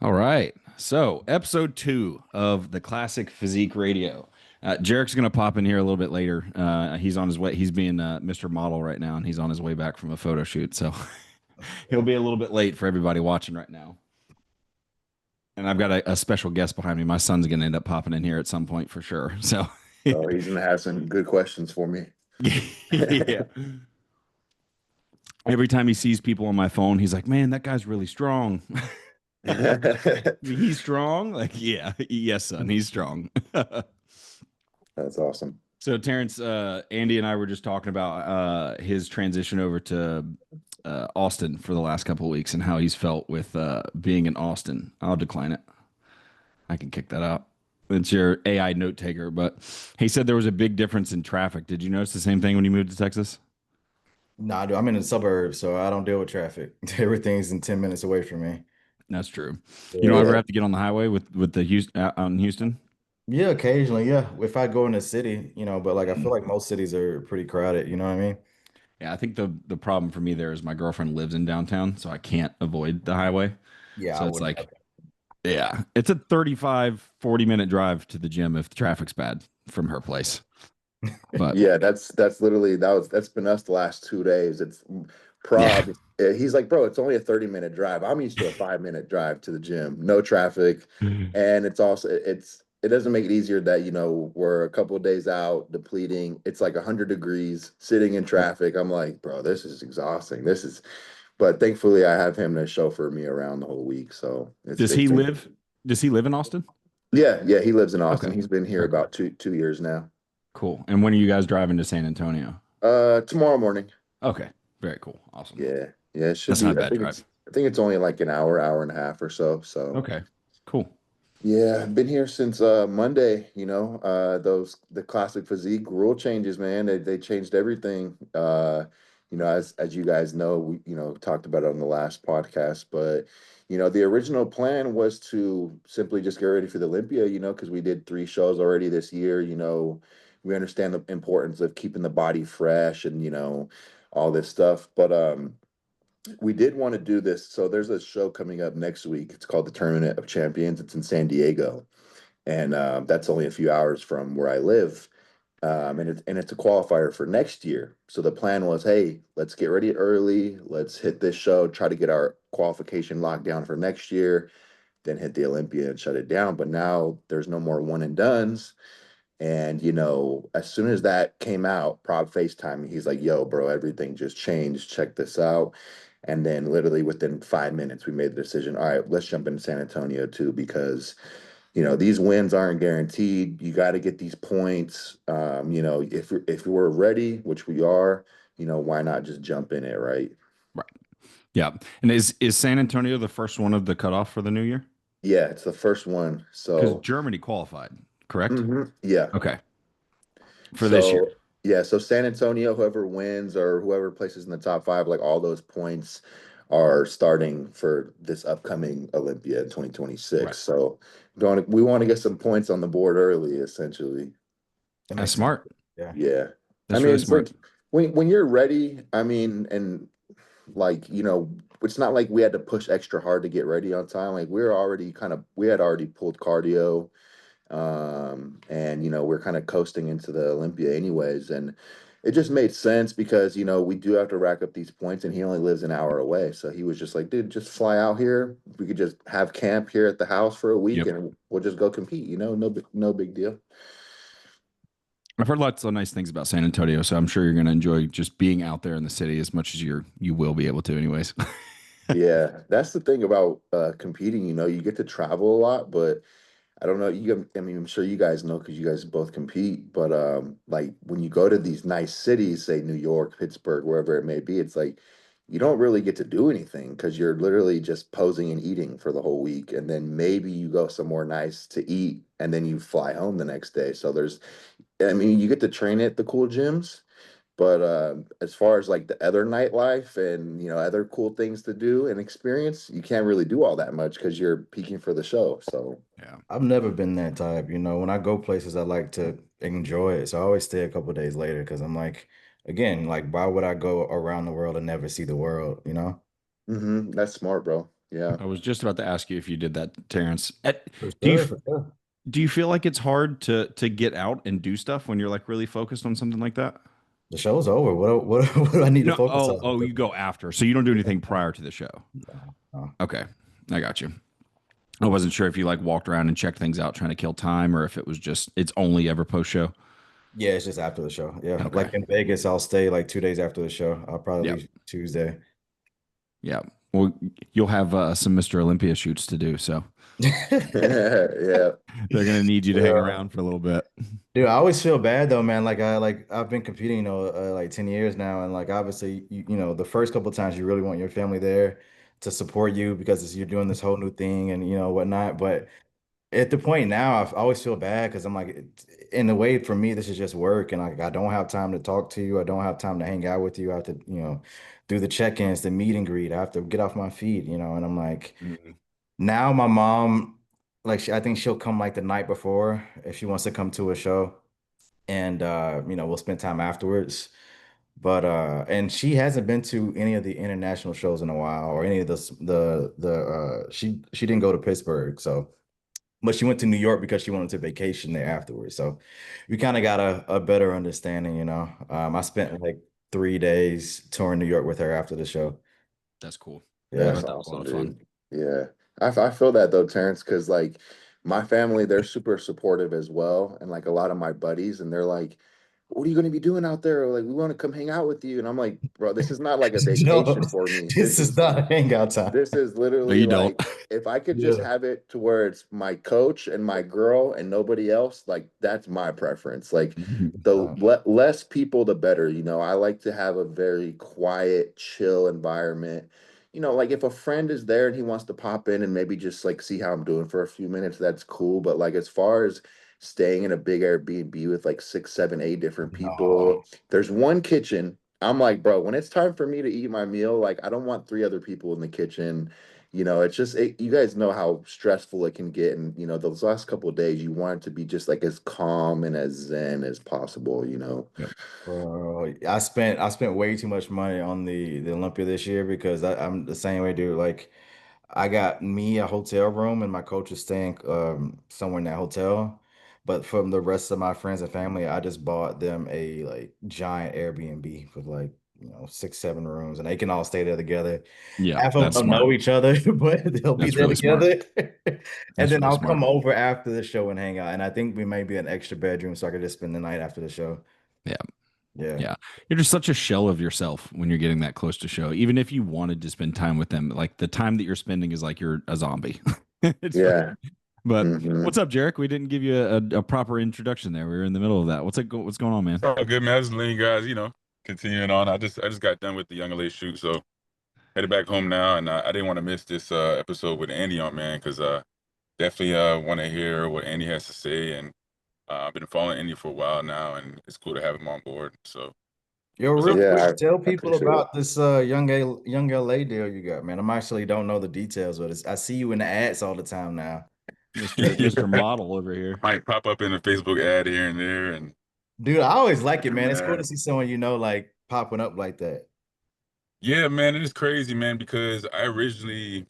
All right. So, episode 2 of the Classic Physique Radio. Jarek's going to pop in here a little bit later. He's on his way. He's being Mr. Model right now, and he's on his way back from a photo shoot. So, he'll be a little bit late for everybody watching right now. And I've got a special guest behind me. My son's going to end up popping in here at some point for sure. So, Oh, he's gonna have some good questions for me. yeah. Every time he sees people on my phone, he's like, man, that guy's really strong. He's strong? Like, yeah. Yes, son. He's strong. That's awesome. So Terrence, Andy and I were just talking about his transition over to Austin for the last couple of weeks and how he's felt with being in Austin. I'll decline it. I can kick that out. It's your AI note taker, but he said there was a big difference in traffic. Did you notice the same thing when you moved to Texas? Nah, dude, I'm in the suburbs, so I don't deal with traffic. Everything's in 10 minutes away from me. That's true. You don't ever Yeah, have to get on the highway with the Houston out in Houston? Yeah, occasionally, yeah. If I go in the city, but like I feel like most cities are pretty crowded, you know what I mean? Yeah, I think the problem for me there is my girlfriend lives in downtown, so I can't avoid the highway. Yeah, I So it's wouldn't. like, yeah, it's a 35, 40 minute drive to the gym if the traffic's bad from her place. But yeah, that's literally that's been us the last 2 days. It's yeah, prob. He's like, bro, it's only a 30-minute drive. I'm used to a 5-minute drive to the gym, no traffic, and it doesn't make it easier that we're a couple of days out, depleting. It's like 100 degrees, sitting in traffic. I'm like, bro, this is exhausting. But thankfully, I have him to chauffeur me around the whole week, so does he live? Does he live in Austin? yeah, he lives in Austin. Okay, He's been here very cool. about two years now. Cool. And when are you guys driving to San Antonio? Tomorrow morning. Okay, very cool. Awesome. Yeah, it should That's not be. a bad drive. I think it's only like an hour and a half or so. So Okay, cool. yeah, I've been here since Monday. The classic physique rule changes, man. They changed everything. As you guys know, we talked about it on the last podcast, but the original plan was to simply just get ready for the Olympia. Because we did 3 shows already this year. We understand the importance of keeping the body fresh and all this stuff, but we did want to do this. So there's a show coming up next week. It's called the Tournament of Champions. It's in San Diego, and that's only a few hours from where I live. And it's a qualifier for next year. So the plan was, hey, let's get ready early. Let's hit this show, try to get our qualification locked down for next year, then hit the Olympia and shut it down. But now there's no more one and dones. And as soon as that came out, Prob FaceTime me. He's like, "Yo, bro, everything just changed. Check this out." And then literally within 5 minutes, we made the decision. All right, let's jump into San Antonio too, because these wins aren't guaranteed. You got to get these points. If we're ready, which we are, why not just jump in it, right? Right. Yeah. And is San Antonio the first one of the cutoff for the new year? Yeah, it's the first one. Because So, Germany qualified, correct? yeah. Okay. For this year. So yeah, so San Antonio, whoever wins or whoever places in the top five, like all those points are starting for this upcoming Olympia in Right. 2026. So we want to get some points on the board early, essentially. That That's makes sense. smart. Yeah. Yeah. I That's mean, really it's like smart. when you're ready, I mean, and like, it's not like we had to push extra hard to get ready on time. Like we had already pulled cardio. And we're kind of coasting into the Olympia anyways, and it just made sense because we do have to rack up these points, and he only lives an hour away, so he was just like, dude, just fly out here. We could just have camp here at the house for a week, Yep. and we'll just go compete. No big deal. I've heard lots of nice things about San Antonio, so I'm sure you're going to enjoy just being out there in the city as much as you will be able to, anyways. Yeah, that's the thing about competing. You get to travel a lot, but I don't know. I mean, I'm sure you guys know because you guys both compete. But like when you go to these nice cities, say New York, Pittsburgh, wherever it may be, it's like you don't really get to do anything because you're literally just posing and eating for the whole week, and then maybe you go somewhere nice to eat, and then you fly home the next day. I mean, you get to train at the cool gyms, but as far as like the other nightlife and other cool things to do and experience, you can't really do all that much because you're peaking for the show. So. Yeah. I've never been that type. When I go places, I like to enjoy it. So I always stay a couple days later because I'm like, again, like, why would I go around the world and never see the world? That's smart, bro. Yeah. I was just about to ask you if you did that, Terrence. For Do you sure, for sure. do you feel like it's hard to get out and do stuff when you're like really focused on something like that? The show's over. What do I need to No, focus on? you go after. So you don't do anything prior to the show. No, no. Okay. I got you. I wasn't sure if you like walked around and checked things out trying to kill time or if it was just it's only ever post show. Yeah, it's just after the show. Yeah. Okay. Like in Vegas, I'll stay like 2 days after the show. I'll probably Yeah. leave Tuesday. Yeah. Well, you'll have some Mr. Olympia shoots to do, so Yeah. they're gonna need you to hang Yeah. around for a little bit. Dude, I always feel bad though, man. I've been competing, like 10 years now, and like obviously, the first couple of times you really want your family there to support you because you're doing this whole new thing and whatnot. But at the point now, I always feel bad because I'm like, in a way, for me, this is just work, and I don't have time to talk to you. I don't have time to hang out with you. I have to, do the check-ins, the meet and greet. I have to get off my feet, and I'm like. Mhm. Now my mom, like I think she'll come like the night before if she wants to come to a show, and we'll spend time afterwards. But and she hasn't been to any of the international shows in a while, or any of she didn't go to Pittsburgh, so but she went to New York because she wanted to vacation there afterwards. So we kind of got a better understanding. I spent like 3 days touring New York with her after the show. That's cool. I Yeah. That's bet that was a lot awesome, of fun. dude. Yeah. I feel that though, Terrence, because like my family, they're super supportive as well. And like a lot of my buddies, and they're like, what are you going to be doing out there? Like, we want to come hang out with you. And I'm like, bro, this is not like a No, vacation for me. this is not a hangout time. This is No, literally you don't. like if I could just Yeah. have it to where it's my coach and my girl and nobody else, like that's my preference. Like the less people, the better. I like to have a very quiet, chill environment. Like if a friend is there and he wants to pop in and maybe just like see how I'm doing for a few minutes, that's cool. But like as far as staying in a big Airbnb with like 6, 7, 8 different No. people, there's one kitchen. I'm like, bro, when it's time for me to eat my meal, like I don't want 3 other people in the kitchen. It's just you guys know how stressful it can get, and those last couple of days, you want it to be just like as calm and as zen as possible. Yep. Bro, I spent way too much money on the Olympia this year because I'm the same way, dude. Like I got me a hotel room and my coach is staying somewhere in that hotel. But from the rest of my friends and family, I just bought them a like giant Airbnb with like 6, 7 rooms, and they can all stay there together. Yeah, Half of them that's don't smart. know each other, but they'll be That's there really smart. together. And That's then really I'll smart. come over after the show and hang out. And I think we may be an extra bedroom so I could just spend the night after the show. Yeah. Yeah. Yeah. You're just such a shell of yourself when you're getting that close to show. Even if you wanted to spend time with them, like the time that you're spending is like you're a zombie. It's fine. Yeah. But Hmm. what's up, Jarek? We didn't give you a proper introduction there. We were in the middle of that. What's going on, man? Oh, good man. I just letting you guys, continuing on. I just got done with the Young LA shoot, so headed back home now, and I didn't want to miss this episode with Andy on, man, because definitely want to hear what Andy has to say, and I've been following Andy for a while now, and it's cool to have him on board. So Yo, what's real up? quick, Yeah, tell I people appreciate it. about this young LA deal you got, man. I'm actually don't know the details, but I see you in the ads all the time now. Mr. Model over here. Might pop up in a Facebook ad here and there, and Dude, I always like it, man. It's cool to man, see someone like popping up like that. yeah, man, it is crazy, man, because I originally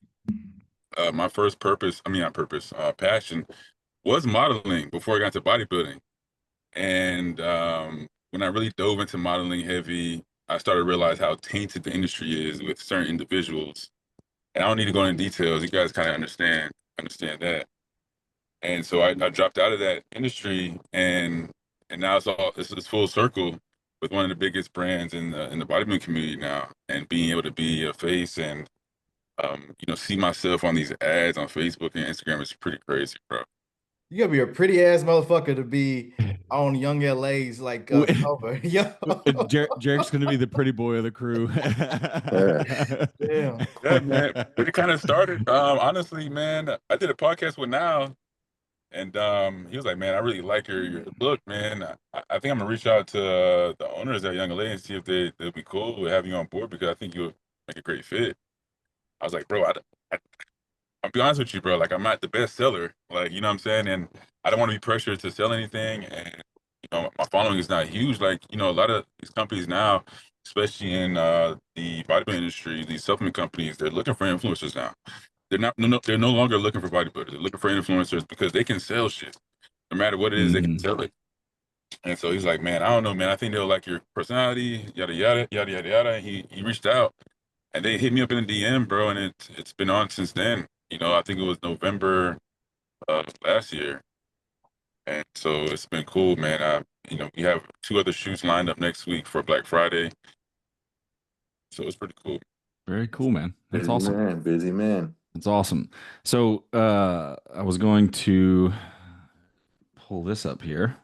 my first purpose, I mean not purpose, passion was modeling before I got to bodybuilding. And when I really dove into modeling heavy, I started to realize how tainted the industry is with certain individuals. And I don't need to go into details. You guys kind of understand that. And so I dropped out of that industry, and now it's full circle with one of the biggest brands in the bodybuilding community now, and being able to be a face and see myself on these ads on Facebook and Instagram is pretty crazy, bro. You gotta be a pretty ass motherfucker to be on Young LA's like cover. Yo. Jarek's going to be the pretty boy of the crew. Yeah. Damn. Yeah, man. But it kind of started. Honestly, man, I did a podcast with Now, and he was like, "Man, I really like your look, man. I think I'm gonna reach out to the owners at Young LA and see if they'll be cool with having you on board because I think you'll make a great fit." I was like, "Bro, I'll be honest with you, bro. Like, I'm not the best seller, like, you know what I'm saying, and I don't want to be pressured to sell anything, and my following is not huge. Like, a lot of these companies now, especially in the bodybuilding industry, these supplement companies, they're looking for influencers now. they're no longer looking for bodybuilders. They're looking for influencers because they can sell shit. No matter what it is, they can sell it. And so he's like, man, I don't know, man. I think they'll like your personality, yada yada yada yada yada. He reached out, and they hit me up in the DM, bro, and it's been on since then. You know, I think it was November last year, and so it's been cool, man. You know, we have 2 other shoots lined up next week for Black Friday, so it's pretty cool. Very cool, man. That's Busy awesome. man, busy man. That's awesome. So I was going to pull this up here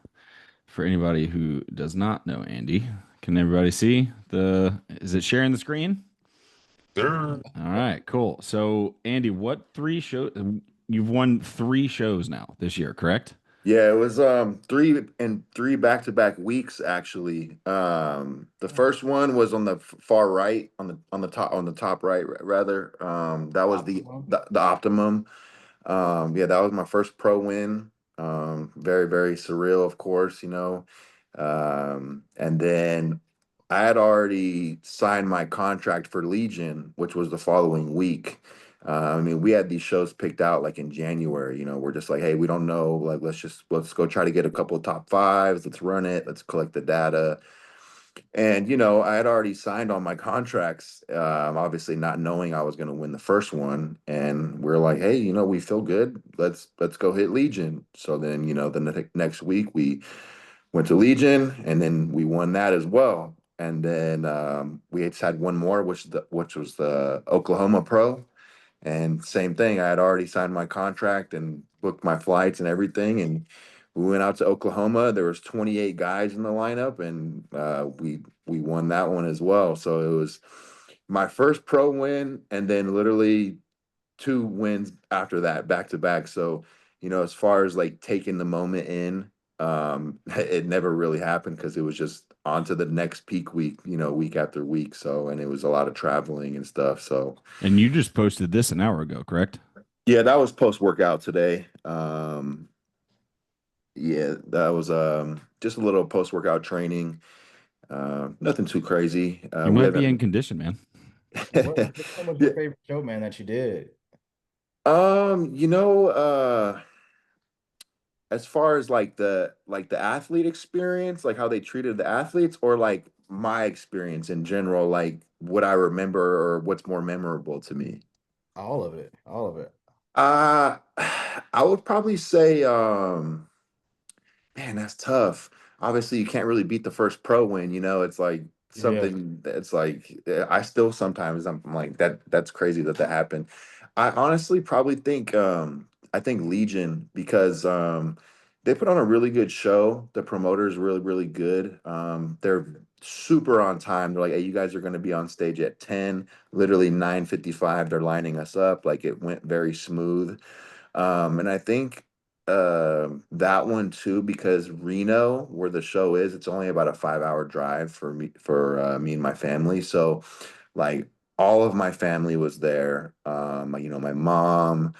for anybody who does not know Andy. Can everybody see is it sharing the screen? Sure. All right, cool. So Andy, what 3 shows? You've won 3 shows now this year, correct? Yeah, it was 3 back-to-back weeks actually. The first one was on the far right, on the top right rather. That was the optimum. Yeah, that was my first pro win. Very, very surreal, of course, you know. And then I had already signed my contract for Legion, which was the following week. I mean, we had these shows picked out like in January, you know, we're just like, hey, we don't know, like, let's go try to get a couple of top 5s. Let's run it. Let's collect the data. And, you know, I had already signed on my contracts, obviously not knowing I was going to win the first one. And we're like, hey, you know, we feel good. Let's go hit Legion. So then, you know, the next week we went to Legion, and then we won that as well. And then we just had one more, which was the Oklahoma Pro. And same thing, I had already signed my contract and booked my flights and everything. And we went out to Oklahoma. There was 28 guys in the lineup, and we won that one as well. So it was my first pro win, and then literally 2 wins after that, back to back. So, you know, as far as like taking the moment in, it never really happened because it was just on to the next peak week, you know, week after week. So, and it was a lot of traveling and stuff. So, And you just posted this an hour ago, correct? yeah, that was post workout today. Yeah, that was just a little post workout training. Nothing too crazy. You might be in condition, man. Which one was your favorite show, man, that you did? You know, as far as like the athlete experience, like how they treated the athletes, or like my experience in general, like what I remember or what's more memorable to me. All of it. All of it. Uh I would probably say man, that's tough. Obviously, you can't really beat the first pro win, you know. It's like Yeah. something that's like I still sometimes I'm like that's crazy that happened. I honestly probably think I think Legion because they put on a really good show. The promoter is really, really good. They're super on time. They're like, hey, you guys are gonna be on stage at 10, literally 9:55. They're lining us up. Like it went very smooth. And I think that one too, because Reno, where the show is, it's only about a 5-hour drive for me and my family. So like all of my family was there. You know, my mom,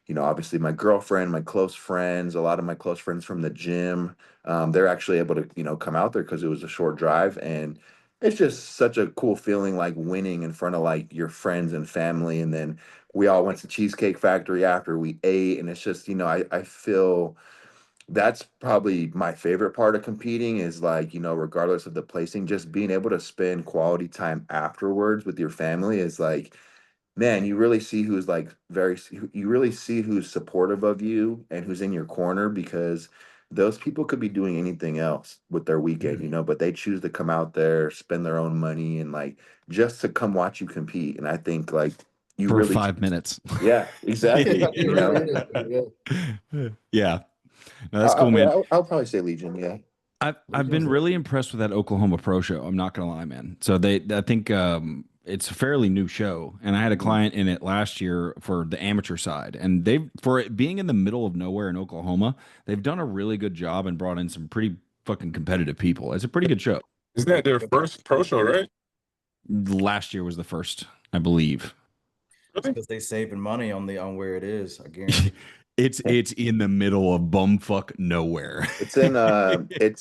you know, obviously my girlfriend, my close friends, a lot of my close friends from the gym. They're actually able to, you know, come out there because it was a short drive. And it's just such a cool feeling like winning in front of like your friends and family. And then we all went to Cheesecake Factory after we ate. And it's just, you know, I feel that's probably my favorite part of competing is like, you know, regardless of the placing, just being able to spend quality time afterwards with your family is like, man, you really see who's like you really see who's supportive of you and who's in your corner because those people could be doing anything else with their weekend, you know, but they choose to come out there, spend their own money and like just to come watch you compete. And I think like you For really 5 minutes. Yeah, exactly. It You really know, is. Yeah. No, that's cool, man. I'll probably say Legion. Yeah. I've been really impressed with that Oklahoma Pro Show. I'm not gonna lie, man. So I think it's a fairly new show, and I had a client in it last year for the amateur side, and for it being in the middle of nowhere in Oklahoma, they've done a really good job and brought in some pretty fucking competitive people. It's a pretty good show. Isn't that their first pro show, right? Last year was the first, I believe. Because they saving money on where it is, I guarantee. It's in the middle of bumfuck nowhere. It's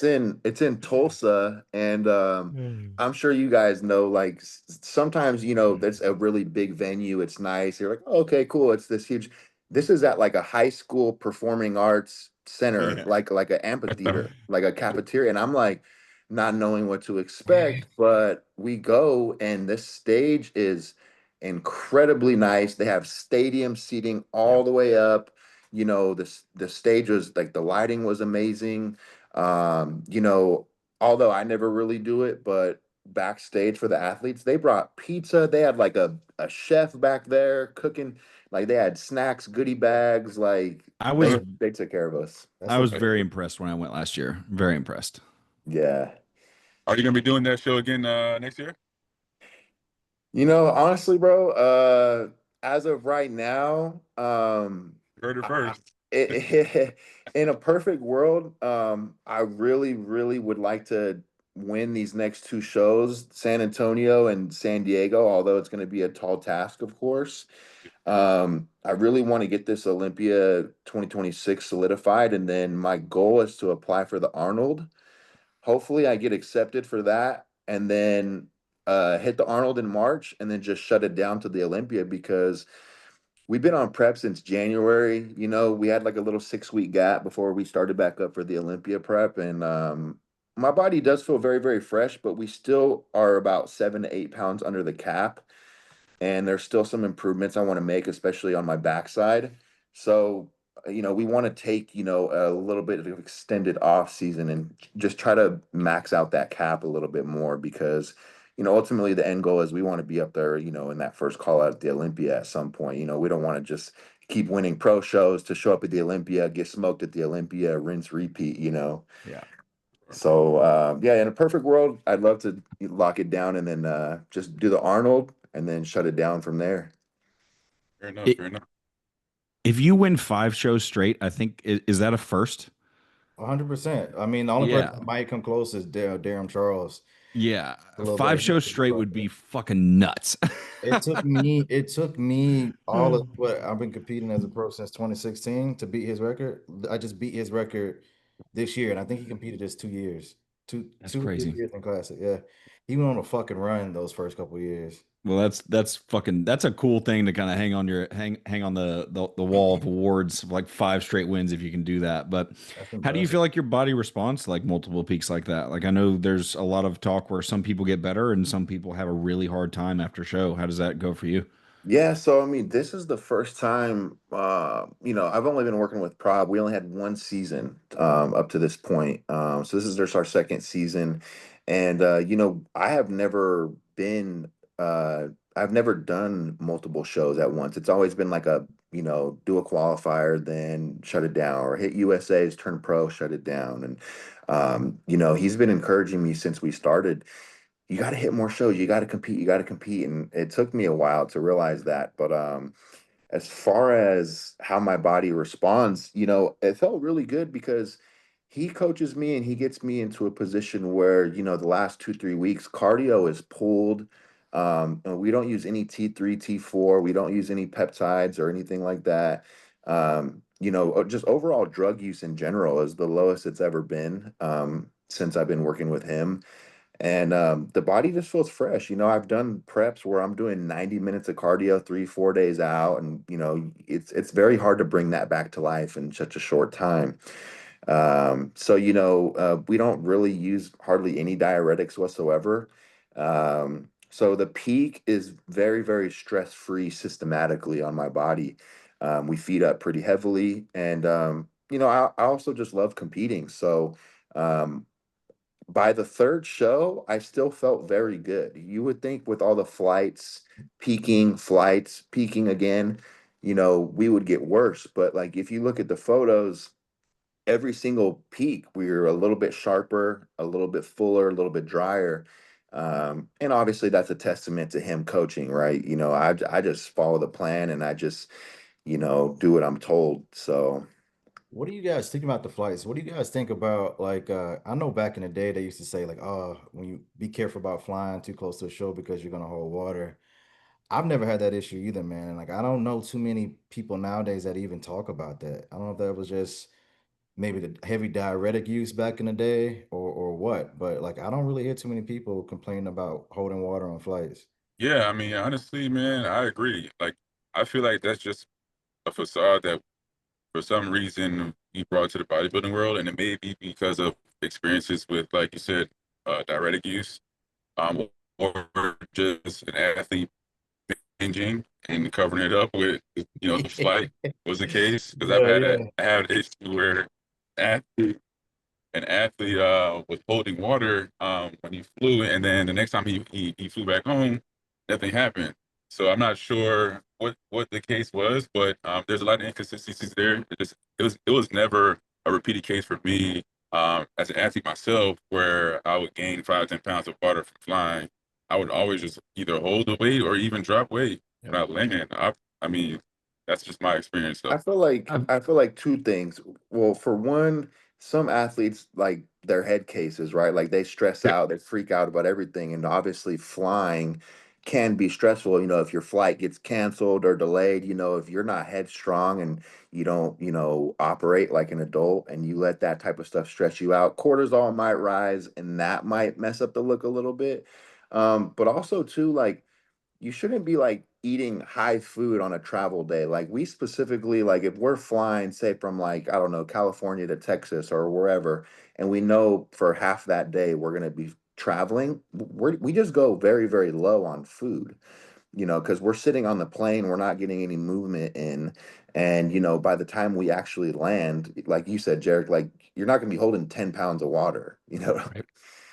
in Tulsa, and I'm sure you guys know, like sometimes, that's a really big venue. It's nice. You're like, oh, okay, cool. It's this huge. This is at like a high school performing arts center, Yeah. like an amphitheater, like a cafeteria. And I'm like not knowing what to expect, but we go, and this stage is incredibly nice. They have stadium seating all Yep. the way up. The stage was like, the lighting was amazing. Although I never really do it, but backstage for the athletes, they brought pizza. They had like a chef back there cooking, like they had snacks, goodie bags, like I was they took care of us. That's I a was very impressed when I went last year. Very impressed. Yeah. Are you gonna be doing that show again next year? Honestly, bro, as of right now, Heard it I, first. in a perfect world, I really, really would like to win these next two shows, San Antonio and San Diego, although it's going to be a tall task, of course. I really want to get this Olympia 2026 solidified, and then my goal is to apply for the Arnold. Hopefully, I get accepted for that, and then hit the Arnold in March, and then just shut it down to the Olympia, because we've been on prep since January. We had like a little 6-week gap before we started back up for the Olympia prep, and my body does feel very, very fresh, but we still are about 7 to 8 pounds under the cap, and there's still some improvements I want to make, especially on my backside. So, we want to take, a little bit of extended off season and just try to max out that cap a little bit more, because, ultimately the end goal is we want to be up there, in that first call out at the Olympia at some point. We don't want to just keep winning pro shows to show up at the Olympia, get smoked at the Olympia, rinse, repeat. Yeah. So yeah, in a perfect world, I'd love to lock it down, and then just do the Arnold and then shut it down from there. Fair enough. It, Fair enough. if you win 5 shows straight, I think is that a first? 100%. I mean, the only person Yeah. that might come close is Darren Charles. Yeah. A little Five bit. shows straight would be fucking nuts. It took me all of what I've been competing as a pro since 2016 to beat his record. I just beat his record this year, and I think he competed this 2 years, That's two to 3 crazy. years in classic. Yeah, he went on a fucking run those first couple of years. Well, that's a cool thing to kind of hang on the wall of awards, like 5 straight wins if you can do that. But That's how do you impressive. feel like your body responds to like multiple peaks like that? Like I know there's a lot of talk where some people get better and some people have a really hard time after show. How does that go for you? Yeah, so I mean, this is the first time, I've only been working with Prob. We only had one season up to this point. So this is just our second season. And I have never been I've never done multiple shows at once. It's always been like do a qualifier, then shut it down, or hit USA's, turn pro, shut it down. And he's been encouraging me since we started. You got to hit more shows. You got to compete. You got to compete. And it took me a while to realize that. But as far as how my body responds, it felt really good, because he coaches me and he gets me into a position where, the last 2, 3 weeks, cardio is pulled. And we don't use any T3, T4. We don't use any peptides or anything like that. Just overall drug use in general is the lowest it's ever been since I've been working with him. And the body just feels fresh. I've done preps where I'm doing 90 minutes of cardio 3, 4 days out, and it's very hard to bring that back to life in such a short time. So we don't really use hardly any diuretics whatsoever. So the peak is very, very stress-free systematically on my body. We feed up pretty heavily, and I also just love competing. So um, by the third show, I still felt very good. You would think with all the flights peaking again, we would get worse. But like if you look at the photos, every single peak, we were a little bit sharper, a little bit fuller, a little bit drier. And obviously that's a testament to him coaching, right? I just follow the plan, and I just, do what I'm told. So What do you guys think about the flights? What do you guys think about like I know back in the day they used to say like, oh, when you be careful about flying too close to a show because you're gonna hold water. I've never had that issue either, man. Like I don't know too many people nowadays that even talk about that. I don't know if that was just maybe the heavy diuretic use back in the day or what, but like I don't really hear too many people complaining about holding water on flights. Yeah, I mean, honestly, man, I agree. Like, I feel like that's just a facade that for some reason he brought to the bodybuilding world, and it may be because of experiences with, like you said, diuretic use, or just an athlete binging and covering it up with, the flight was the case. Because Yeah, yeah. I had an issue where athlete an athlete was holding water when he flew, and then the next time he flew back home, nothing happened. So I'm not sure what the case was, but there's a lot of inconsistencies there. It was never a repeated case for me as an athlete myself, where I would gain 5-10 pounds of water from flying. I would always just either hold the weight or even drop weight when I land. I mean, that's just my experience, though. I feel like two things. Well, for one, some athletes like their head cases, right? Like they stress Yeah, out, they freak out about everything, and obviously flying can be stressful. If your flight gets canceled or delayed, if you're not headstrong and you don't, operate like an adult and you let that type of stuff stress you out, cortisol might rise and that might mess up the look a little bit. But also too, like you shouldn't be like eating high food on a travel day. Like we specifically, like if we're flying, say from like, I don't know, California to Texas or wherever, and we know for half that day we're going to be traveling, we just go very, very low on food, because we're sitting on the plane, we're not getting any movement in. And, by the time we actually land, like you said, Jarek, like you're not going to be holding 10 pounds of water. Right.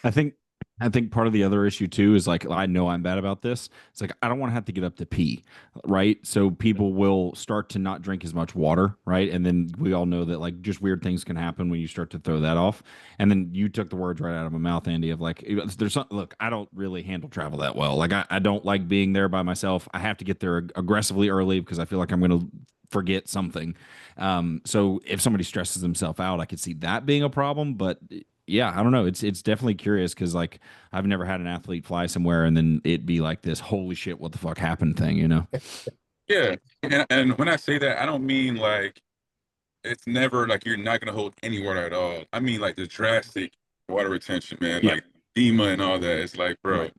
I think I think part of the other issue too is like I know I'm bad about this. It's like I don't want to have to get up to pee, right? So people will start to not drink as much water, right? And then we all know that like just weird things can happen when you start to throw that off. And then you took the words right out of my mouth, Andy, of like there's some look, I don't really handle travel that well. Like I don't like being there by myself. I have to get there aggressively early because I feel like I'm gonna forget something. So if somebody stresses themselves out, I could see that being a problem. But yeah, I don't know. It's definitely curious because like I've never had an athlete fly somewhere and then it be like this holy shit, what the fuck happened thing, you know? yeah. And when I say that, I don't mean like it's never like you're not gonna hold any water at all. I mean like the drastic water retention, man, Yeah, like FEMA and all that. It's like, bro, right.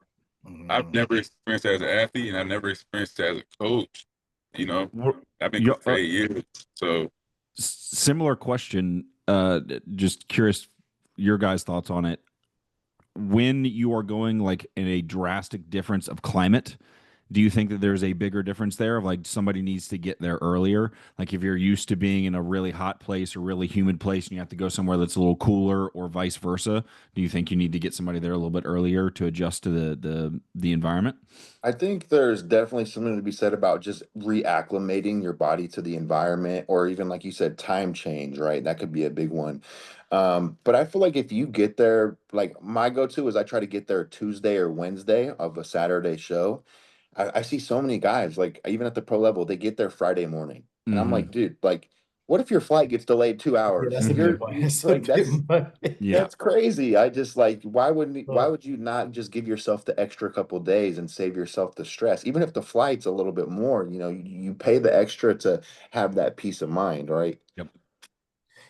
I've Mhm. never experienced it as an athlete, and I've never experienced it as a coach. You know, We're- I've been you coaching for 8 years, so Similar question. Just curious your guys' thoughts on it. When you are going like in a drastic difference of climate, do you think that there's a bigger difference there of like somebody needs to get there earlier? Like if you're used to being in a really hot place or really humid place and you have to go somewhere that's a little cooler or vice versa, do you think you need to get somebody there a little bit earlier to adjust to the environment? I think there's definitely something to be said about just reacclimating your body to the environment, or even like you said, time change, right? That could be a big one. But I feel like if you get there, like my go-to is I try to get there Tuesday or Wednesday of a Saturday show. I see so many guys, like even at the pro level, they get there Friday morning. And I'm like, Mm-hmm. dude, like, what if your flight gets delayed two Yeah, hours? that's a bit You're much. you It's a like bit much. Yeah. that's crazy. I just like why Uh, would you not just give yourself the extra couple days and save yourself the stress? Even if the flight's a little bit more, you pay the extra to have that peace of mind, right? Yep.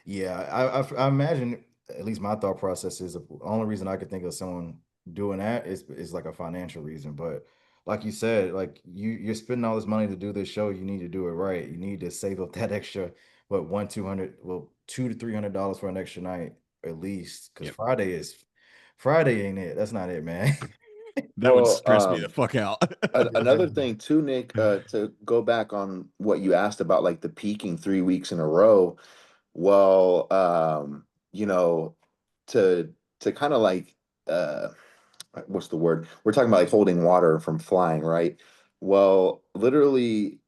Yeah, I imagine at least my thought process is the only reason I could think of someone doing that is like a financial reason. But like you said, like you're spending all this money to do this show, you need to do it right. You need to save up that extra, what, 200, well, $200 to $300 for an extra night at least. Because Yep. Friday ain't it. That's not it, man. That would Well, stress me the fuck out. another Yeah. thing too, Nick, to go back on what you asked about, like the peaking 3 weeks in a row. Well, you know, to kind of like uh what's the word? We're talking about like holding water from flying, right? Well, literally,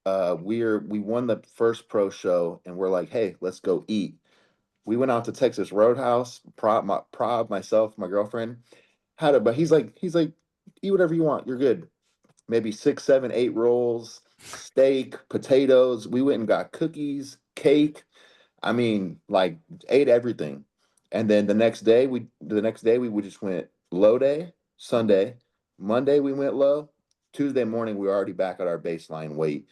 we won the first pro show, and we're like, hey, let's go eat. We went out to Texas Roadhouse. Myself, my girlfriend had it, but he's like, eat whatever you want. You're good. Maybe six, seven, 8 rolls, steak, potatoes. We went and got cookies, cake. I mean, like ate everything. And then the next day we just went low day, Sunday. Monday we went low. Tuesday morning, we were already back at our baseline weight.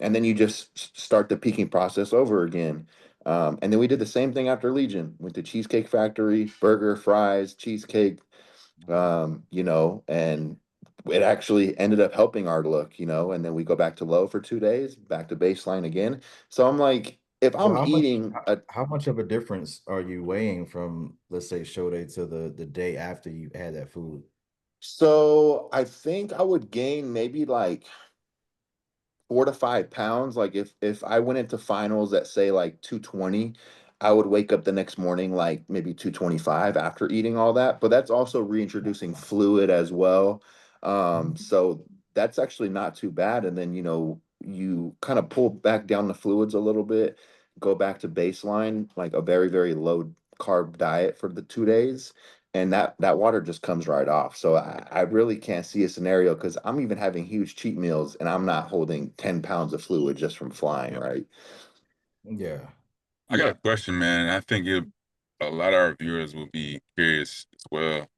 And then you just start the peaking process over again. And then we did the same thing after Legion. Went to Cheesecake Factory, burger, fries, cheesecake, and it actually ended up helping our look, and then we go back to low for 2 days, back to baseline again. So I'm like, if So I'm eating how much of a difference are you weighing from, let's say, show day to the day after you had that food? so I think I would gain maybe like 4 to 5 pounds. Like if I went into finals at say like 220, I would wake up the next morning like maybe 225 after eating all that. But that's also reintroducing fluid as well. So that's actually not too bad. And then you kind of pull back down the fluids a little bit, go back to baseline, like a very, very low carb diet for the 2 days, and that water just comes right off. So I really can't see a scenario because I'm even having huge cheat meals and I'm not holding 10 pounds of fluid just from flying, Yeah. right? Yeah. I got Yeah. a question, man. I think a lot of our viewers will be curious as well.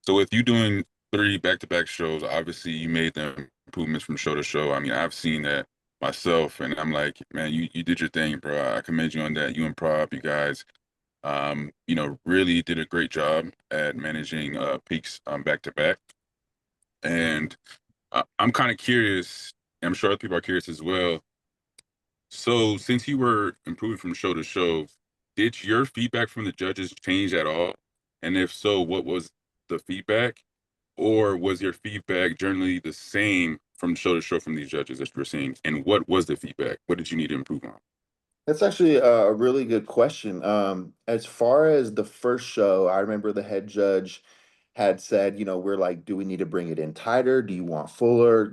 So with you doing 3 back-to-back shows, obviously you made the improvements from show to show. I mean, I've seen that myself, and I'm like, man, you did your thing, bro. I commend you on that. You and Prop, you guys, really did a great job at managing peaks back to back. And I'm kind of curious, and I'm sure other people are curious as well. So since you were improving from show to show, did your feedback from the judges change at all? And if so, what was the feedback? Or was your feedback generally the same from show to show from these judges that you were seeing? And what was the feedback? What did you need to improve on? That's actually a really good question. As far as the first show, I remember the head judge had said, we're like, do we need to bring it in tighter? Do you want fuller?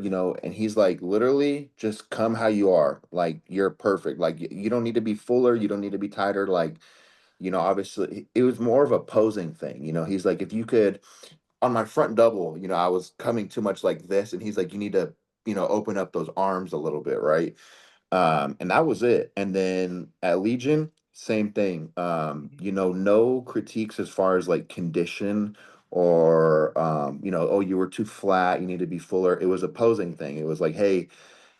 And he's like, literally, just come how you are. Like, you're perfect. Like, you don't need to be fuller. You don't need to be tighter. Like, obviously, it was more of a posing thing. He's like, if you could, on my front double, I was coming too much like this. And he's like, you need to, open up those arms a little bit, right? And that was it. And then at Legion, same thing. No critiques as far as like condition or oh, you were too flat, you need to be fuller. It was a posing thing. It was like, hey,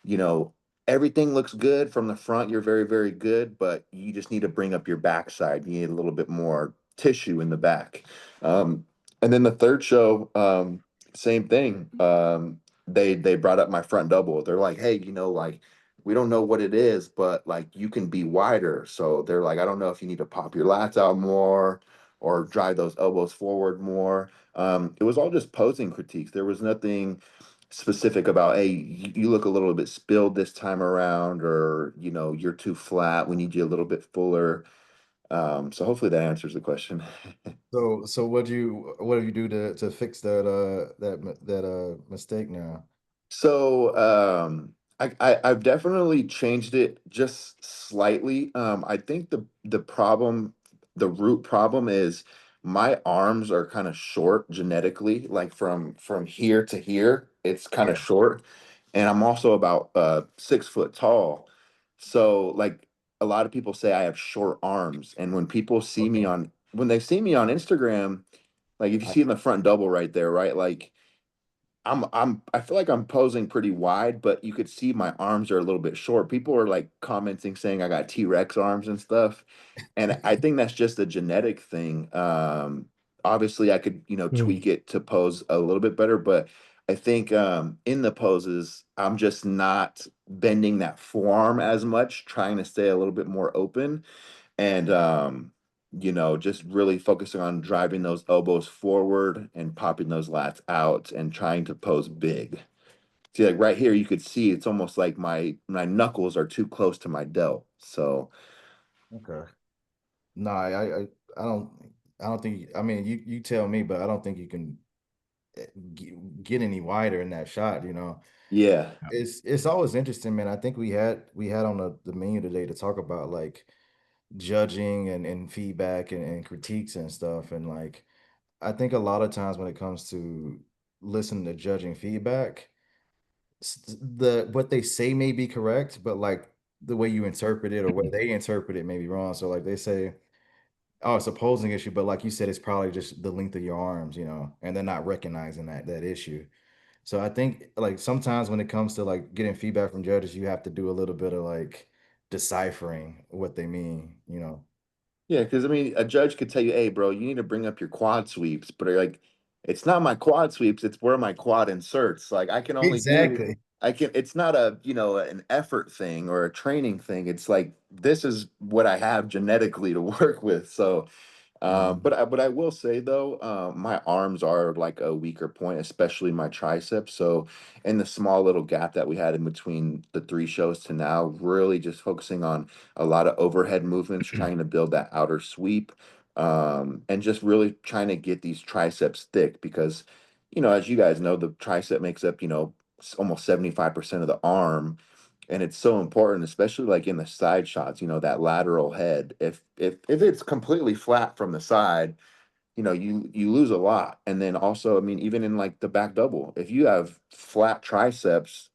you know, everything looks good from the front. You're very, very good, but you just need to bring up your backside. You need a little bit more tissue in the back. Um, and then the third show, same thing. They brought up my front double. They're like, hey, like we don't know what it is, but like you can be wider. So they're like, I don't know if you need to pop your lats out more or drive those elbows forward more. It was all just posing critiques. There was nothing specific about, hey, you look a little bit spilled this time around, or you're too flat, we need you a little bit fuller. So hopefully that answers the question. So what do you do to fix that mistake now? So I've definitely changed it just slightly. I think the root problem is my arms are kind of short genetically, like from here to here, it's kind of Yeah. short, and I'm also about 6 foot tall. So like a lot of people say I have short arms, and Okay. when they see me on Instagram, like if you I, see in the front double right there, right, like I feel like I'm posing pretty wide, but you could see my arms are a little bit short. People are like commenting saying I got T-Rex arms and stuff. And I think that's just a genetic thing. Obviously I could, tweak it to pose a little bit better, but I think in the poses, I'm just not bending that forearm as much, trying to stay a little bit more open. And just really focusing on driving those elbows forward and popping those lats out and trying to pose big. See, like right here, you could see it's almost like my knuckles are too close to my delt. So okay. No, I don't I don't think I mean you tell me, but I don't think you can get any wider in that shot. yeah. It's always interesting, man. I think we had on the menu today to talk about like judging and feedback and critiques and stuff. And like I think a lot of times when it comes to listening to judging feedback, what they say may be correct, but like the way you interpret it or what they interpret it may be wrong. So like they say, oh, it's a posing issue, but like you said, it's probably just the length of your arms, and they're not recognizing that issue. So I think like sometimes when it comes to like getting feedback from judges, you have to do a little bit of like deciphering what they mean, you know. Yeah, because I mean, a judge could tell you, "Hey, bro, you need to bring up your quad sweeps," but like, it's not my quad sweeps; it's where my quad inserts. Like, I can only do, Exactly. I can. It's not a an effort thing or a training thing. It's like this is what I have genetically to work with. So Mhm. but I will say though, my arms are like a weaker point, especially my triceps. So in the small little gap that we had in between the three shows to now, really just focusing on a lot of overhead movements, trying to build that outer sweep, and just really trying to get these triceps thick because, as you guys know, the tricep makes up, almost 75% of the arm, and it's so important, especially like in the side shots, that lateral head. If it's completely flat from the side, you lose a lot. And then also, I mean, even in like the back double, if you have flat triceps,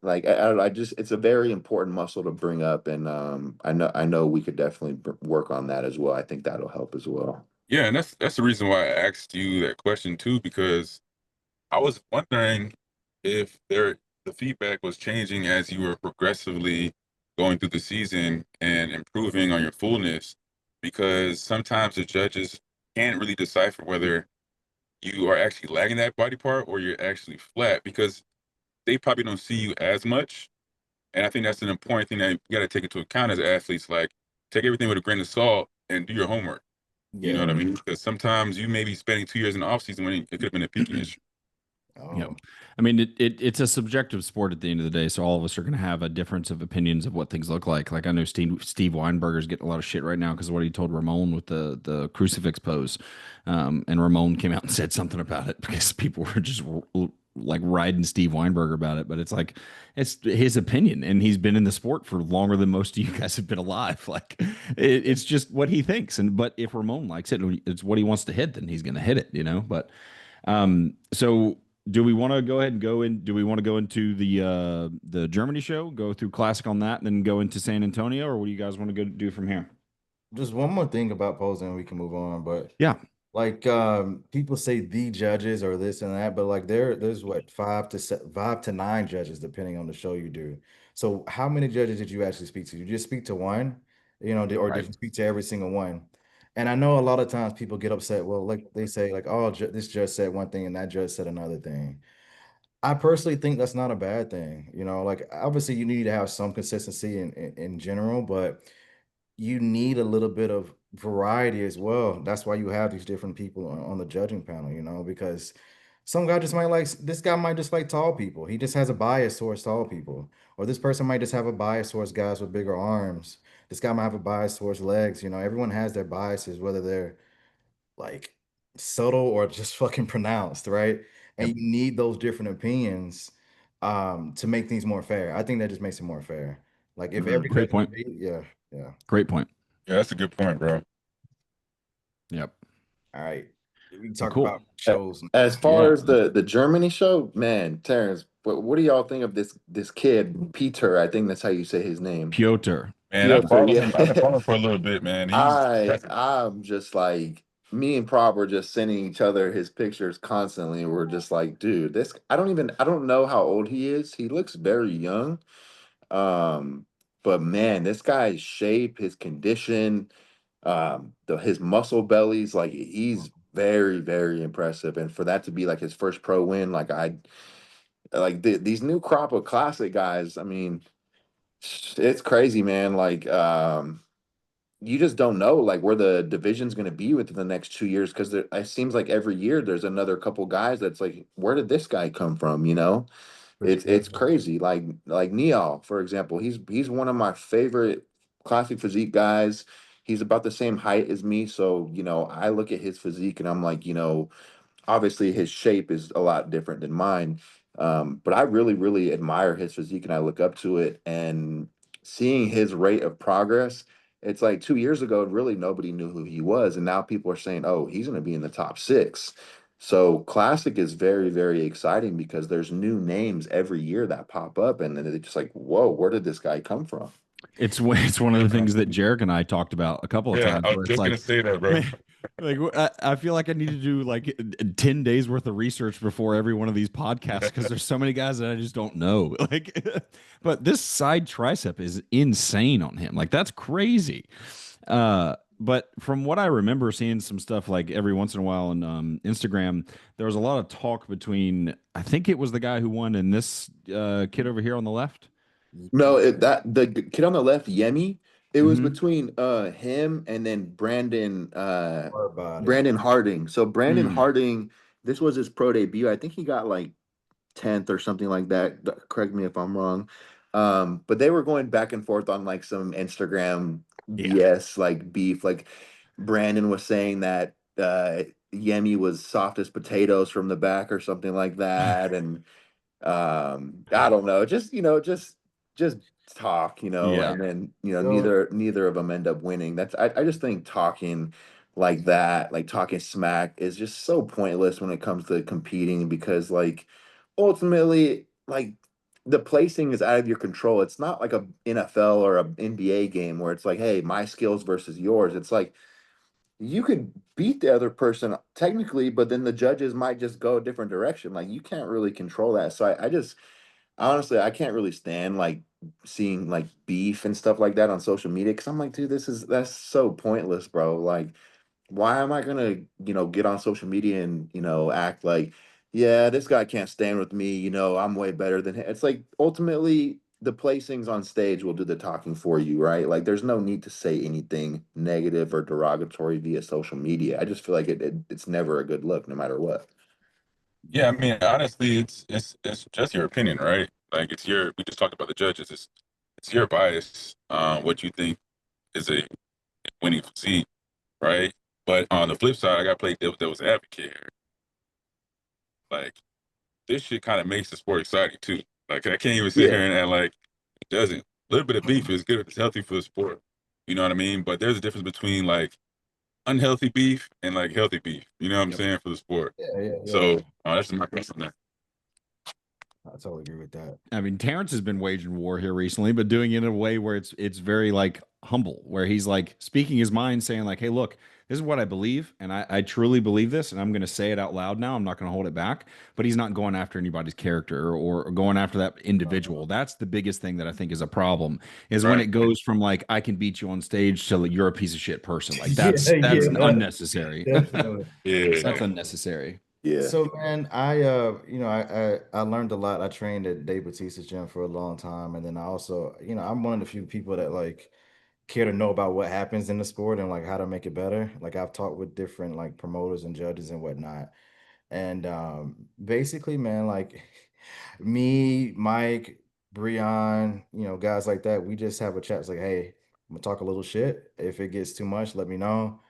like I just it's a very important muscle to bring up, and I know we could definitely work on that as well. I think that'll help as well. Yeah, and that's the reason why I asked you that question too, because I was wondering if the feedback was changing as you were progressively going through the season and improving on your fullness, because sometimes the judges can't really decipher whether you are actually lagging that body part or you're actually flat because they probably don't see you as much. And I think that's an important thing that you got to take into account as athletes. Like, take everything with a grain of salt and do your homework. You know Yeah. what I mean? Because sometimes you may be spending 2 years in the off season when it could have been a peaking issue. Yep. Oh, I mean, it's a subjective sport at the end of the day, so all of us are going to have a difference of opinions of what things look like. Like I know Steve Weinberger's getting a lot of shit right now because of what he told Ramon with the crucifix pose, and Ramon came out and said something about it because people were just like riding Steve Weinberger about it. But it's like it's his opinion, and he's been in the sport for longer than most of you guys have been alive. Like it's just what he thinks, and but if Ramon likes it, and it's what he wants to hit, then he's going to hit it, But so do we want to go ahead and go in? Do we want to go into the Germany show, go through classic on that, and then go into San Antonio, or what do you guys want to go do from here? just one more thing about posing, we can move on. But Yeah, like people say the judges or this and that, but like there's what 5 to 9 judges depending on the show you do. So how many judges did you actually speak to? You just speak to one, or did right. you speak to every single one? And I know a lot of times people get upset. Well, like they say, like, oh, this judge said one thing and that judge said another thing. I personally think that's not a bad thing. Like obviously you need to have some consistency in general, but you need a little bit of variety as well. That's why you have these different people on the judging panel, because some guy just might like this guy might just like tall people. He just has a bias towards tall people. Or this person might just have a bias towards guys with bigger arms. This guy might have a bias towards legs. Everyone has their biases, whether they're like subtle or just fucking pronounced, right? And Yep. you need those different opinions to make things more fair. I think that just makes it more fair. Like if every Great judge point. agreed, yeah, yeah. Great point. Yeah, that's a good point, bro. Yep. All right. We can Well, talk cool. about shows. As Yeah. far as the Germany show, man, Terrence, what do y'all think of this kid, Peter? I think that's how you say his name. Piotr. Man, I Piotr, followed him. I've been yeah. following for a little bit, man. He's I impressive. I'm just like me and Prop were just sending each other his pictures constantly. We're just like, dude, this I don't know how old he is. He looks very young. Um, but man, this guy's shape, his condition, his muscle bellies, like he's very, very impressive. And for that to be like his first pro win, like these new crop of classic guys, I mean, it's crazy, man. Like, you just don't know like where the division's going to be within the next 2 years because it seems like every year there's another couple guys that's like, where did this guy come from? For It's sure. crazy. Like Neal, for example, he's one of my favorite classic physique guys. He's about the same height as me, so I look at his physique and I'm like, obviously his shape is a lot different than mine. But I really, really admire his physique and I look up to it. And seeing his rate of progress, it's like 2 years ago, really nobody knew who he was. And now people are saying, oh, he's going to be in the top six. So Classic is very, very exciting because there's new names every year that pop up. And then it's just like, whoa, where did this guy come from? It's one of the things that Jarek and I talked about a couple of Yeah, times I was where it's just gonna like, say that, bro. Like I feel like I need to do like 10 days worth of research before every one of these podcasts because there's so many guys that I just don't know. Like, but this side tricep is insane on him. Like that's crazy. But from what I remember seeing some stuff like every once in a while on Instagram, there was a lot of talk between, I think it was the guy who won and this kid over here on the left. No, that the kid on the left, Yemi, it was Mm-hmm. between him and then Hard body. Brandon Harding. So Brandon Mm, Harding, this was his pro debut. I think he got like 10th or something like that. Correct me if I'm wrong. But they were going back and forth on like some Instagram yeah. BS like beef. Like Brandon was saying that Yemi was soft as potatoes from the back or something like that. And I don't know, just just talk, Yeah. and then So neither of them end up winning. I just think talking like that, like talking smack, is just so pointless when it comes to competing, because like ultimately, like, the placing is out of your control. It's not like a NFL or a NBA game where it's like, hey, my skills versus yours. It's like you could beat the other person technically, but then the judges might just go a different direction. Like, you can't really control that. So I just honestly, I can't really stand like seeing like beef and stuff like that on social media, because I'm like, dude, that's so pointless, bro. Like, why am I gonna, get on social media and, act like, yeah, this guy can't stand with me, I'm way better than him. It's like ultimately the placings on stage will do the talking for you, right? Like, there's no need to say anything negative or derogatory via social media. I just feel like it's never a good look, no matter what. Yeah, I mean, honestly, it's just your opinion, right? Like it's your. We just talked about the judges. It's your bias. What you think is a winning physique, right? But on the flip side, I got to play devil's advocate here. Like this shit kind of makes the sport exciting too. Like I can't even sit Yeah. here and act like it doesn't. A little bit of beef is good. It's healthy for the sport. You know what I mean? But there's a difference between like unhealthy beef and like healthy beef. You know what I'm Yep. saying, for the sport. yeah. So that's just my question on that. I totally agree with that. I mean, Terrence has been waging war here recently, but doing it in a way where it's very like humble, where he's like speaking his mind, saying like, "Hey, look, this is what I believe, and I truly believe this, and I'm going to say it out loud now. I'm not going to hold it back." But he's not going after anybody's character or going after that individual. That's the biggest thing that I think is a problem is when Right. it goes from like I can beat you on stage to like, you're a piece of shit person. Like Yeah, that's yeah, unnecessary. definitely. That's Yeah. unnecessary. Yeah. So man, I learned a lot. I trained at Dave Bautista's gym for a long time, and then I also, I'm one of the few people that like care to know about what happens in the sport and like how to make it better. Like I've talked with different like promoters and judges and whatnot. And basically, man, like me, Mike, Breon, guys like that, we just have a chat. It's like, hey, I'm gonna talk a little shit. If it gets too much, let me know.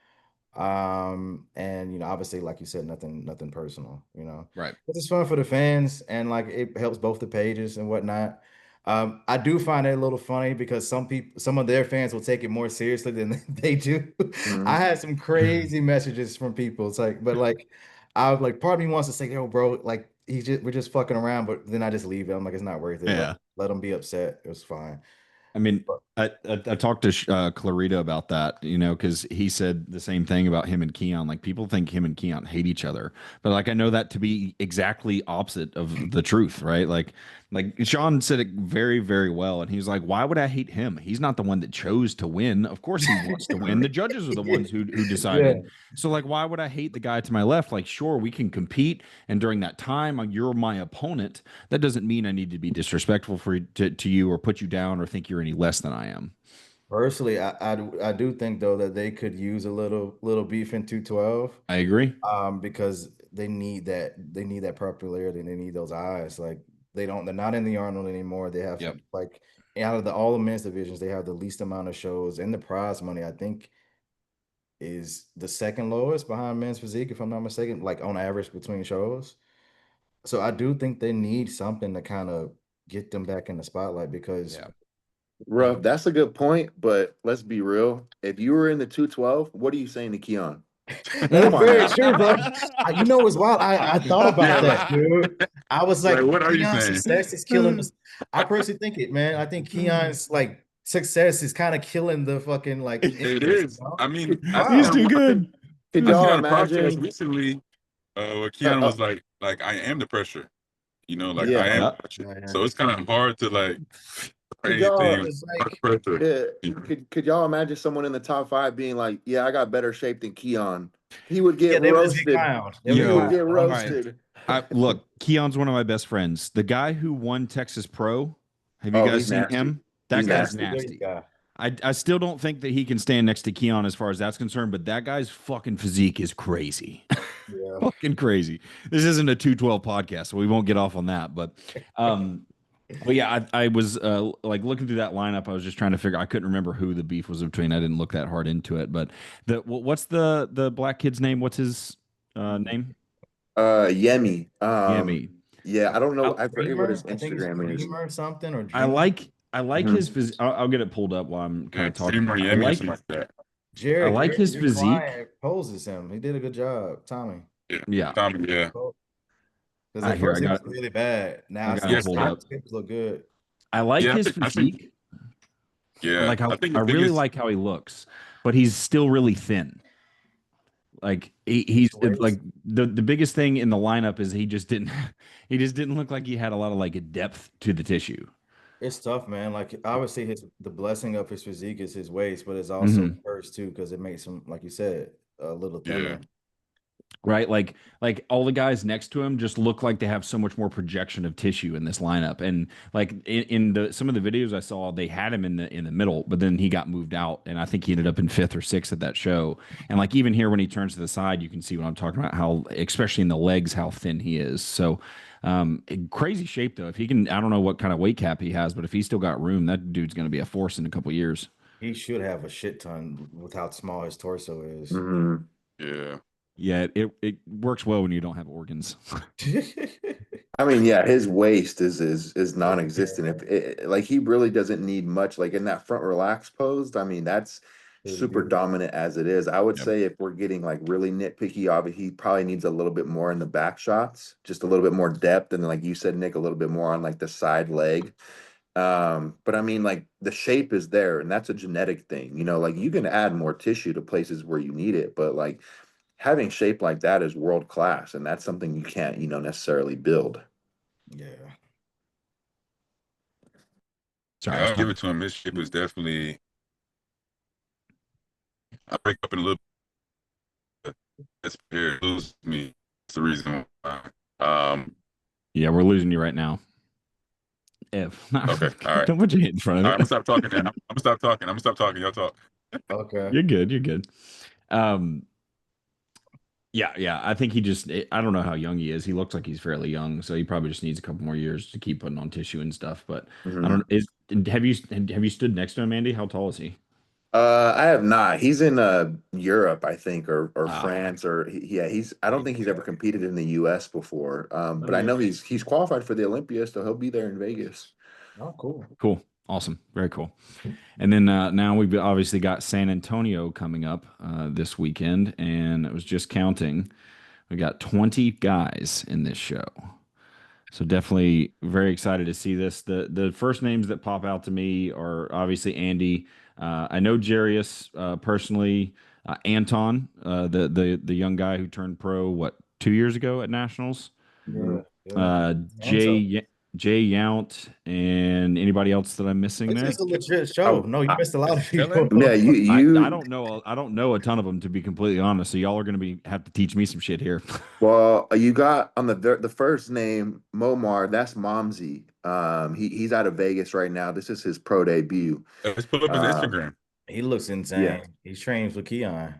And obviously, like you said, nothing personal, Right. but it's fun for the fans and like it helps both the pages and whatnot. I do find it a little funny because some of their fans will take it more seriously than they do. I Mhm. had some crazy messages from people. It's like, but like, I was like, part of me wants to say, yo, bro, like we're just fucking around, but then I just leave it. I'm like, it's not worth it. Like, Yeah. let them be upset. It was fine. I mean, But I talked to Clarita about that, because he said the same thing about him and Keon. Like people think him and Keon hate each other, but like I know that to be exactly opposite of the truth, right? Like Sean said it very, very well, and he was like, "Why would I hate him? He's not the one that chose to win. Of course, he wants to win. The judges are the yeah, ones who yeah. decided. So like, why would I hate the guy to my left? Like, sure, we can compete, and during that time, you're my opponent. That doesn't mean I need to be disrespectful to you or put you down or think you're any less than I am." Personally, I do think though that they could use a little beef in 212, I agree. because they need that popularity and they need those eyes. Like they're not in the Arnold anymore. They have Yep. like out of all the men's divisions, they have the least amount of shows, and the prize money I think is the second lowest behind men's physique, if I'm not mistaken, like on average between shows. So I do think they need something to kind of get them back in the spotlight because Yeah. Rough, that's a good point, but let's be real. If you were in the 212, what are you saying to Keon? that's Come on very now. true, bro. As well. I thought about Yeah, that, like, dude. I was like, like, what are you Keon's saying? success is killing us. I personally think it, man. I think Keon's like success is kind of killing the fucking like It interest. is. I mean, I think He's Wow. too I think good. Could I seen y'all on a podcast imagine? recently, where Uh, Keanu uh, was like I am the pressure, like I yeah. am the Yeah. pressure. Yeah. So it's kind of hard to like Could anything y'all? It's under like, pressure. Could y'all imagine someone in the top 5 being like, "Yeah, I got better shape than Keon." He would get yeah, they would just get roasted. clowned. They would He get would Yo, get clowned all right. 100%. roasted. Look, Keon's one of my best friends. The guy who won Texas Pro. Have you Oh, guys he's seen nasty. him? That He's Yeah, guy's he's a nasty. great nasty. guy. I still don't think that he can stand next to Keon as far as that's concerned, but that guy's fucking physique is crazy. Yeah. Fucking crazy. This isn't a 212 podcast, so we won't get off on that. But yeah, I was like looking through that lineup. I was just trying to figure. I couldn't remember who the beef was between. I didn't look that hard into it. But what's the black kid's name? What's his name? Yemi. Yami. Yeah, I don't know. I, I forget what his Dreamer, I think it's Instagram is. Dreamer or something, or I Dreamer. like Mhm. his physique. I'll get it pulled up while I'm kind Yeah, of talking. Dreamer I Yemi or like something like that. Jarek, like his your physique. client poses him. He did a good job, Tommy. Yeah. Tommy, yeah. Because at Here, first I he was got really bad. Now I it's got it like pulled I- up. his hips look good. I like Yeah, his I think physique. yeah. Like how I think I the really biggest like how he looks, but he's still really thin. Like His like waist. the biggest thing in the lineup is he just didn't he just didn't look like he had a lot of like depth to the tissue. It's tough, man. Like obviously the blessing of his physique is his waist, but it's also Mhm. a curse too, because it makes him, like you said, a little Yeah. thinner. Right? Like all the guys next to him just look like they have so much more projection of tissue in this lineup. And like in the some of the videos I saw, they had him in the middle, but then he got moved out, and I think he ended up in 5th or 6th at that show. And like even here when he turns to the side, you can see what I'm talking about, how especially in the legs, how thin he is. So crazy shape though. If he can, I don't know what kind of weight cap he has, but if he's still got room, that dude's gonna be a force in a couple years. He should have a shit ton with how small his torso is. Mhm. Yeah. Yeah, it works well when you don't have organs. I mean, yeah, his waist is non-existent. If like he really doesn't need much, like in that front relax pose. I mean, that's Pretty super good. dominant as it is. I would Yep. say if we're getting like really nitpicky, obviously he probably needs a little bit more in the back shots, just a little bit more depth, and then like you said, Nick, a little bit more on like the side leg. But I mean, like the shape is there, and that's a genetic thing. Like you can add more tissue to places where you need it, but like having shape like that is world class, and that's something you can't, necessarily build. Yeah. Sorry, I Yeah, was I'll give talking. it to him. His shape was definitely. I break up in a little bit. That's here lose me. That's the reason why. Yeah, we're losing you right now. If Okay, all right. don't put your head in front All right, of I'm it. gonna stop talking now. I'm gonna stop talking. I'm gonna stop talking. Y'all talk. Okay. You're good. You're good. Um, yeah. I think I don't know how young he is. He looks like he's fairly young, so he probably just needs a couple more years to keep putting on tissue and stuff. But I don't. Have you stood next to him, Andy? How tall is he? I have not. He's in Europe, I think, or Ah. France, or he's. I don't think he's ever competed in the U.S. before. But I know he's qualified for the Olympia, so he'll be there in Vegas. Oh, cool. Cool. Awesome. Very cool. And then now we've obviously got San Antonio coming up this weekend, and it was just counting. We got 20 guys in this show. So definitely very excited to see this. The first names that pop out to me are obviously Andy. I know Jarius personally. Anton, the young guy who turned pro 2 years ago at nationals. Yeah. Jay Yount, and anybody else that I'm missing, It's Nick? just a legit show. Oh, No, you missed a lot of Kellen? people. Yeah, I you. don't know. I don't know a ton of them, to be completely honest. So y'all are going to have to teach me some shit here. Well, you got on the first name Momar. That's Momsy. He's out of Vegas right now. This is his pro debut. Let's pull up his Um, Instagram. He looks insane. Yeah. He's training with Keon.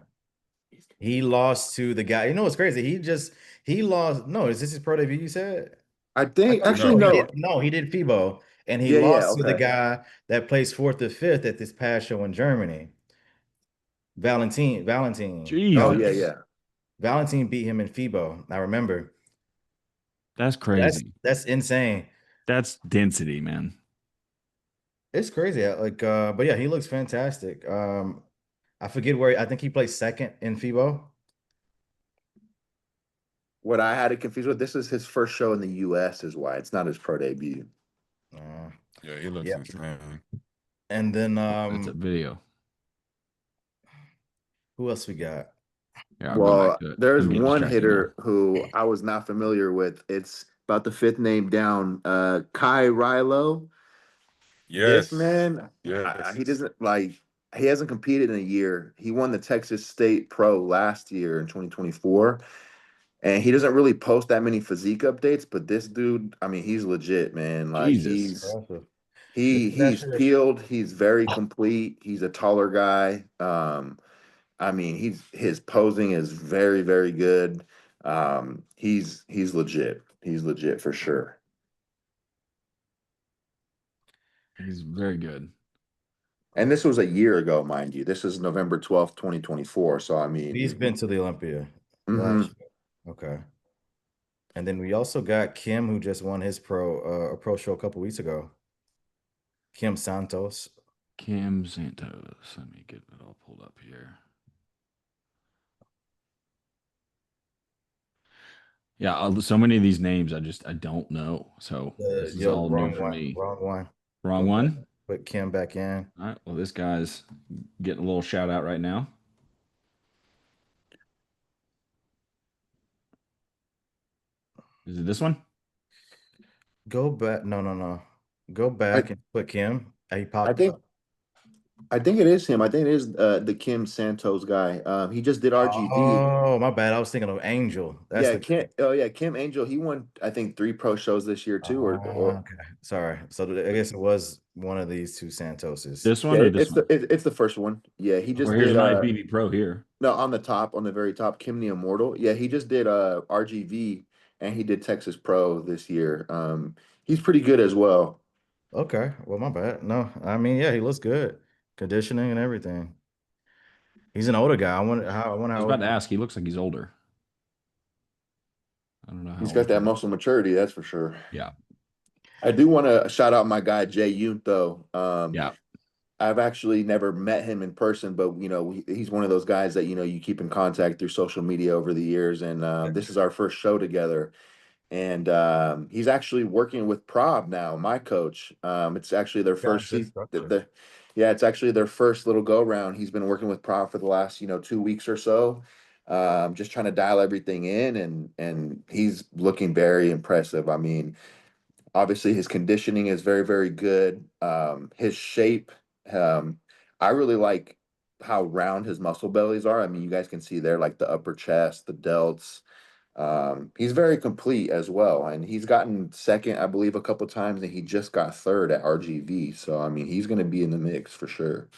He lost to the guy. You know what's crazy? He lost. No, is this his pro debut? You said? I think actually No, he did FIBO, and he Yeah, lost to the okay. guy that placed 4th or 5th at this past show in Germany. Valentin. Jesus. Oh yeah. Valentin beat him in FIBO. I remember. That's crazy. That's insane. That's density, man. It's crazy. But yeah, he looks fantastic. I forget where. I think he placed 2nd in FIBO. What I had it confused with, this is his first show in the U.S. is why it's not his pro debut. Yeah, he looks insane. And then That's a video. who else we got? Yeah, I'll go back Well, to it. there's I'm getting one distracted now. hitter who I was not familiar with. It's about the fifth name down. Kai Rilo. This Yes. man, he Yes. doesn't like. He hasn't competed in a year. He won the Texas State Pro last year in 2024, and he doesn't really post that many physique updates. But this dude, I mean, he's legit, man. Like Jesus. Impressive. he's peeled. He's very complete. He's a taller guy. I mean, his posing is very, very good. He's legit. He's legit for sure. He's very good. And this was a year ago, mind you. This is November 12th, 2024. So I He's mean, been to the Olympia mhm. last year. Okay. And then we also got Kim, who just won his pro show a couple weeks ago. Kim Santos. Kim Santos. Let me get it all pulled up here. Yeah, so many of these names I don't know. So this is all new for me. Wrong one. Wrong one? Put Kim back in. All right. Well, this guy's getting a little shout out right now. Is it this one? Go back. No. Go back and put Kim. He I popped think up. I think it is him. I think it is the Kim Santos guy. He just did RGV. Oh, my bad. I was thinking of Angel. That's Yeah, the Kim. Oh yeah, Kim Angel. He won, I think, 3 pro shows this year too. Or okay. Sorry. So I guess it was one of these two Santoses. This one yeah, or this one? it's the first one. Yeah, he just Or here's did. an IFBB Pro here. No, on the top, on the very top, Kim the Immortal. Yeah, he just did RGV and he did Texas Pro this year. He's pretty good as well. Okay. Well, my bad. No, I mean, yeah, he looks good. Conditioning and everything. He's an older guy. I wonder how I was old. about to ask. He looks like he's older. I don't know how He's old got that he is. muscle maturity, that's for sure. Yeah. I do want to shout out my guy Jay Yunt though. Yeah. I've actually never met him in person, but he's one of those guys that you keep in contact through social media over the years, and this is our first show together. And he's actually working with Prob now, my coach. It's actually their first season. Yeah, it's actually their first little go round. He's been working with Prob for the last 2 weeks or so, just trying to dial everything in, and he's looking very impressive. I mean, obviously his conditioning is very, very good. His shape, I really like how round his muscle bellies are. I mean, you guys can see there, like the upper chest, the delts. He's very complete as well, and he's gotten second, I believe, a couple times, and he just got third at RGV. So I mean, he's going to be in the mix for sure.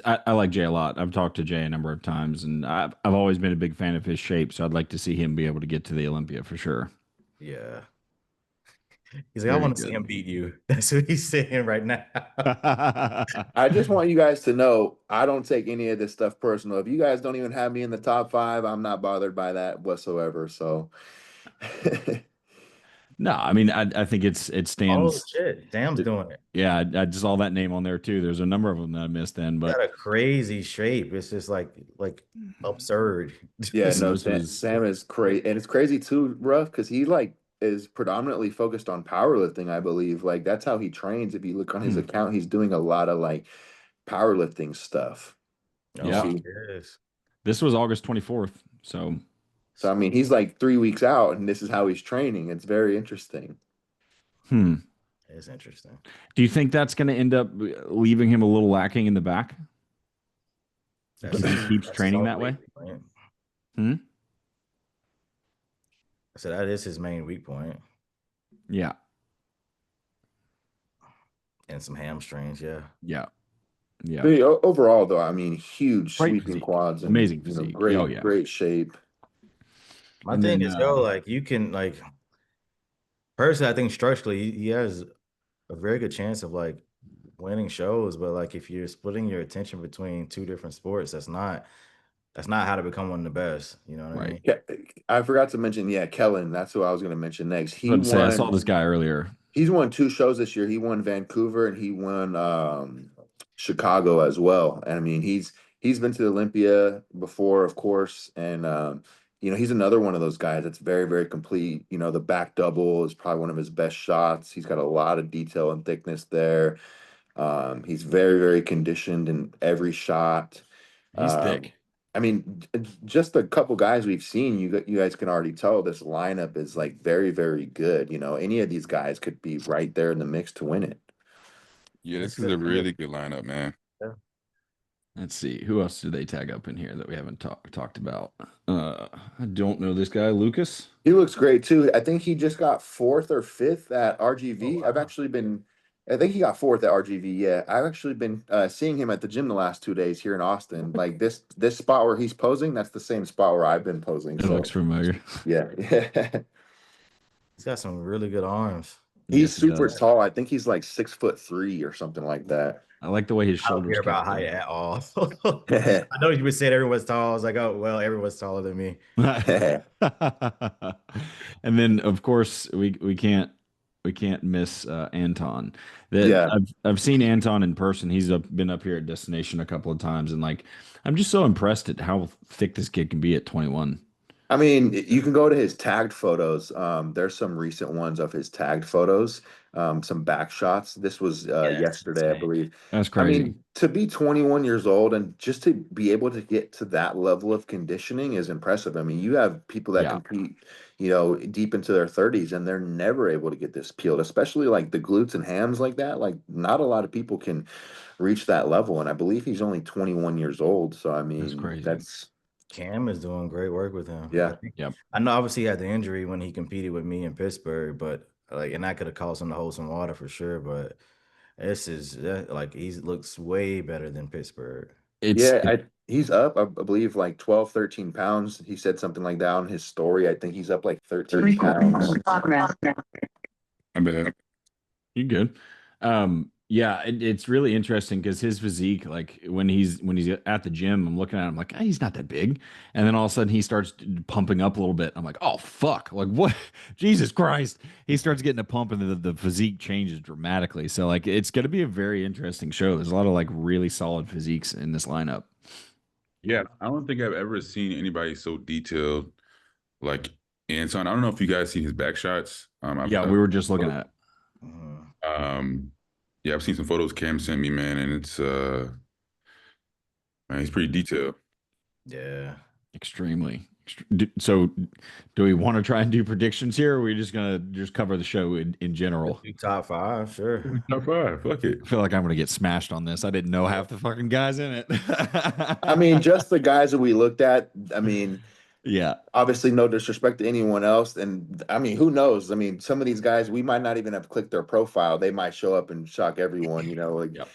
I like Jay a lot. I've talked to Jay a number of times, and I've always been a big fan of his shape. So I'd like to see him be able to get to the Olympia for sure. Yeah. He's like, I Very want to see good. him beat you. That's what he's saying right now. I just want you guys to know I don't take any of this stuff personal. If you guys don't even have me in the top 5, I'm not bothered by that whatsoever. So No, I mean, I think it Oh stands. shit, Sam's doing it. Yeah, I just saw that name on there too. There's a number of them that I missed then, Got but a crazy shape. It's just like absurd. yeah, no, this was Sam is crazy, and it's crazy too, Ruff, because he like is predominantly focused on powerlifting. I believe like that's how he trains. If you look on his account, he's doing a lot of like powerlifting stuff. Yeah. Yes. This was August 24th. So I mean, he's like 3 weeks out, and this is how he's training. It's very interesting. It's interesting. Do you think that's going to end up leaving him a little lacking in the back? If he keeps training that way? I said that is his main weak point. Yeah. And some hamstrings, yeah. Yeah. Yeah. But overall, though, I mean, huge Great sweeping physique. quads and Amazing physique. great, great shape. My thing is, like you can like personally, I think structurally he has a very good chance of like winning shows, but like if you're splitting your attention between two different sports, that's not how to become one of the best. You know what I mean? Yeah, I forgot to mention, Kellen. That's who I was going to mention next. I saw this guy earlier. He's won 2 shows this year. He won Vancouver and he won Chicago as well. And I mean, he's been to Olympia before, of course, and he's another one of those guys that's very, very complete. The back double is probably one of his best shots. He's got a lot of detail and thickness there. He's very, very conditioned in every shot. He's thick. I mean, just a couple guys we've seen, you guys can already tell this lineup is like very, very good. You know, any of these guys could be right there in the mix to win it. Yeah, That's this is good a to hear. really good lineup, man. Yeah. Let's see. Who else did they tag up in here that we haven't talked about? I don't know this guy, Lucas. He looks great too. I think he just got fourth or fifth at Oh, RGV. wow. I think he got fourth at RGV. Yeah, I've actually been seeing him at the gym the last 2 days here in Austin. Like this spot where he's posing, that's the same spot where I've been posing. It So looks familiar. yeah, He's got some really good arms. he's Yes, it super does. tall. I think he's like 6'3" or something like that. I like the way his I don't shoulders care about cut. height at all. I know you would say everyone's tall. I was like, oh well, everyone's taller than me. And then of course we can't miss Anton. That Yeah. I've seen Anton in person. He's been up here at Destination a couple of times, and like I'm just so impressed at how thick this kid can be at 21. I mean, you can go to his tagged photos. There's some recent ones of his tagged photos, some back shots. This was Yeah, that's yesterday, I insane. believe. That's I crazy. mean, to be 21 years old and just to be able to get to that level of conditioning is impressive. I mean, you have people that Yeah. compete, you know, deep into their 30s and they're never able to get this peeled, especially like the glutes and hams like that. Like, not a lot of people can reach that level. And I believe he's only 21 years old. So, I That's mean, crazy. that's, Cam is doing great work with him. yeah. Yep. I know obviously he had the injury when he competed with me in Pittsburgh, but like, and that could have caused him to hold some water for sure. But this is like he looks way better than Pittsburgh. It's Yeah, he's up, I believe, like 12, 13 pounds. He said something like that on his story. I think he's up like 13 pounds. I'm bad. You good. Yeah, it's really interesting because his physique, like when he's at the gym, I'm looking at him like, he's not that big. And then all of a sudden he starts pumping up a little bit. I'm like, oh fuck. Like what? Jesus Christ. He starts getting a pump and the physique changes dramatically. So like it's gonna be a very interesting show. There's a lot of like really solid physiques in this lineup. Yeah, I don't think I've ever seen anybody so detailed like Anton. I don't know if you guys seen his back shots. Yeah, we were just looking at it. Yeah, I've seen some photos Cam sent me, man, and it's man, he's pretty detailed. Yeah. Extremely. So do we want to try and do predictions here, or are we just gonna just cover the show in general? Top 5, sure. Top 5, fuck it. I feel like I'm gonna get smashed on this. I didn't know half the fucking guys in it. I mean, just the guys that we looked at, I mean, yeah, obviously no disrespect to anyone else. And I mean, who knows? I mean, some of these guys, we might not even have clicked their profile. They might show up and shock everyone, you know, like, Yep.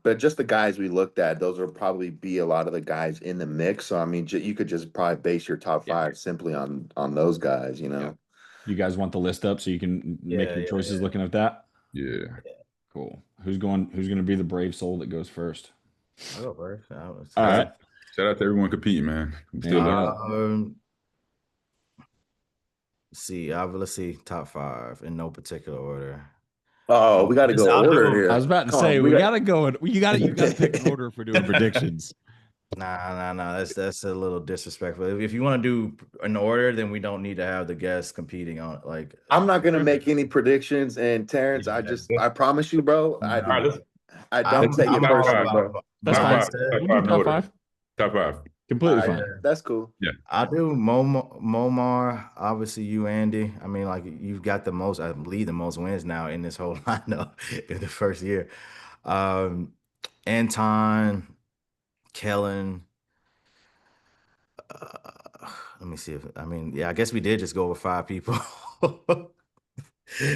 But just the guys we looked at, those will probably be a lot of the guys in the mix. So, I mean, you could just probably base your top 5 simply on those guys, you know? Yeah. You guys want the list up so you can make your choices looking at that? Yeah. Cool. Who's going to be the brave soul that goes first? I'll go first. All right. Shout out to everyone competing, man. I'm still let's see top 5 in no particular order. Oh, we got to go order here. I was about to say we got to go. You got to pick an order for doing predictions. Nah. That's a little disrespectful. If you want to do an order, then we don't need to have the guests competing on. Like, I'm not gonna make any predictions. And Terrence, I promise you, bro, I don't take it personally, bro. That's fine. We'll do top 5. Top 5. Completely fine. That's cool. Yeah. I do Momar, obviously you, Andy. I mean, like you've got the most, I believe the most wins now in this whole lineup in the first year. Anton, Kellen. Let me see I guess we did just go over 5 people.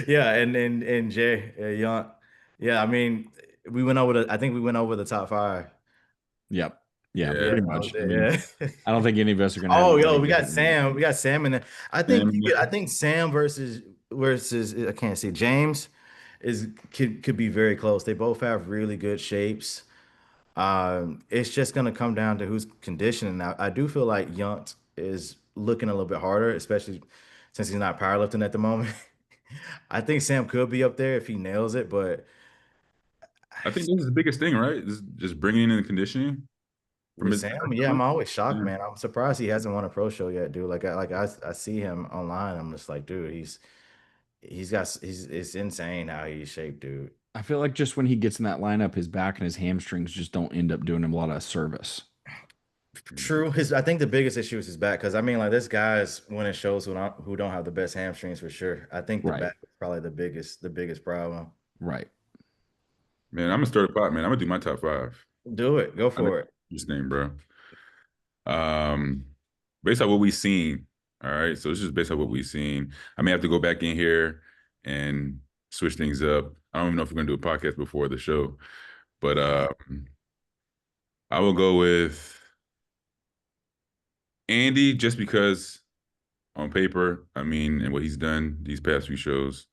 Yeah, and Jay, Young. Yeah, I mean, I think we went over the top 5. Yep. Yeah, pretty much. I mean, Yeah. I don't think any of us are gonna. Oh, yo, we got Sam. We got Sam in there. I think Sam versus I can't see James could be very close. They both have really good shapes. It's just gonna come down to who's conditioning. Now, I do feel like Yunt is looking a little bit harder, especially since he's not powerlifting at the moment. I think Sam could be up there if he nails it, but I think this is the biggest thing, right? This is just bringing in the conditioning. With Sam, yeah, I'm always shocked, man. I'm surprised he hasn't won a pro show yet, dude. I see him online. I'm just like, dude, it's insane how he's shaped, dude. I feel like just when he gets in that lineup, his back and his hamstrings just don't end up doing him a lot of service. True. I think the biggest issue is his back because I mean, like this guy's winning shows who don't have the best hamstrings for sure. I think the Right. back is probably the biggest problem. Right. Man, I'm gonna start a pot, man. I'm gonna do my top 5. Do it. Go for it. This name, bro. Based on what we've seen. All right. So it's just based on what we've seen. I may have to go back in here and switch things up. I don't even know if we're gonna do a podcast before the show, but I will go with Andy just because on paper, I mean, and what he's done these past few shows,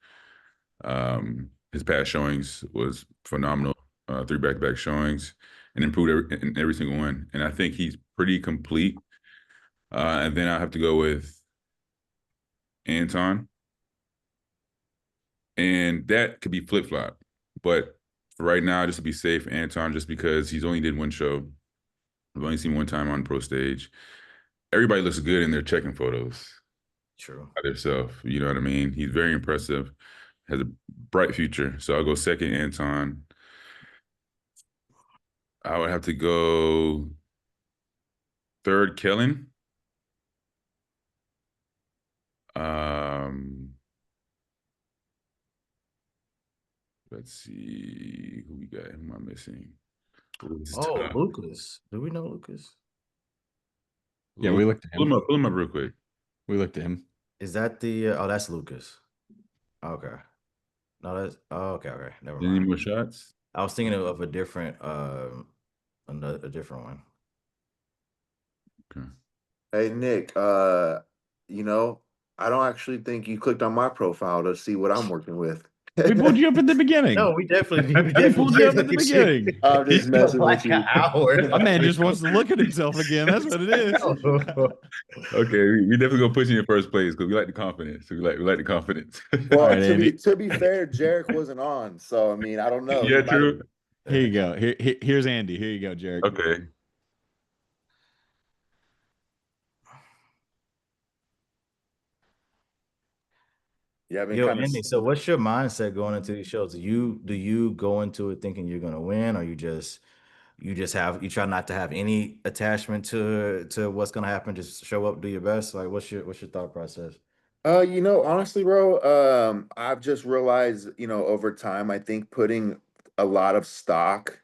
his past showings was phenomenal. 3 back-to-back showings and improved in every single one. And I think he's pretty complete. And then I have to go with Anton. And that could be flip-flop. But for right now, just to be safe, Anton, just because he's only did one show. I've only seen one time on pro stage. Everybody looks good in their check-in photos. True. By themselves, you know what I mean? He's very impressive, has a bright future. So I'll go second, Anton. I would have to go third, Kellen. Let's see who we got. Who am I missing? Oh, Lucas. Do we know Lucas? Yeah, we looked at him. Pull him up real quick. We looked at him. Is that the? Oh, that's Lucas. Okay. No, that's. Oh, okay. Never Any mind. more shots? I was thinking of a different, a different one. Okay. Hey Nick, you know, I don't actually think you clicked on my profile to see what I'm working with. We pulled you up at the beginning. No, we definitely pulled you up at the beginning. I'm just messing like with you. an hour. My man just wants to look at himself again. That's what it is. Okay, we definitely gonna put you in first place because we like the confidence. We like the confidence. Well, All right, to be fair, Jarek wasn't on, so I mean, I don't know. Yeah, true. Here you go. Here's Andy. Here you go, Jarek. Okay. Yeah, I've been Yo, kind of. Andy, so what's your mindset going into these shows? Do you go into it thinking you're gonna win, or you try not to have any attachment to what's gonna happen, just show up, do your best? Like what's your thought process? You know, honestly, bro, I've just realized, you know, over time, I think putting a lot of stock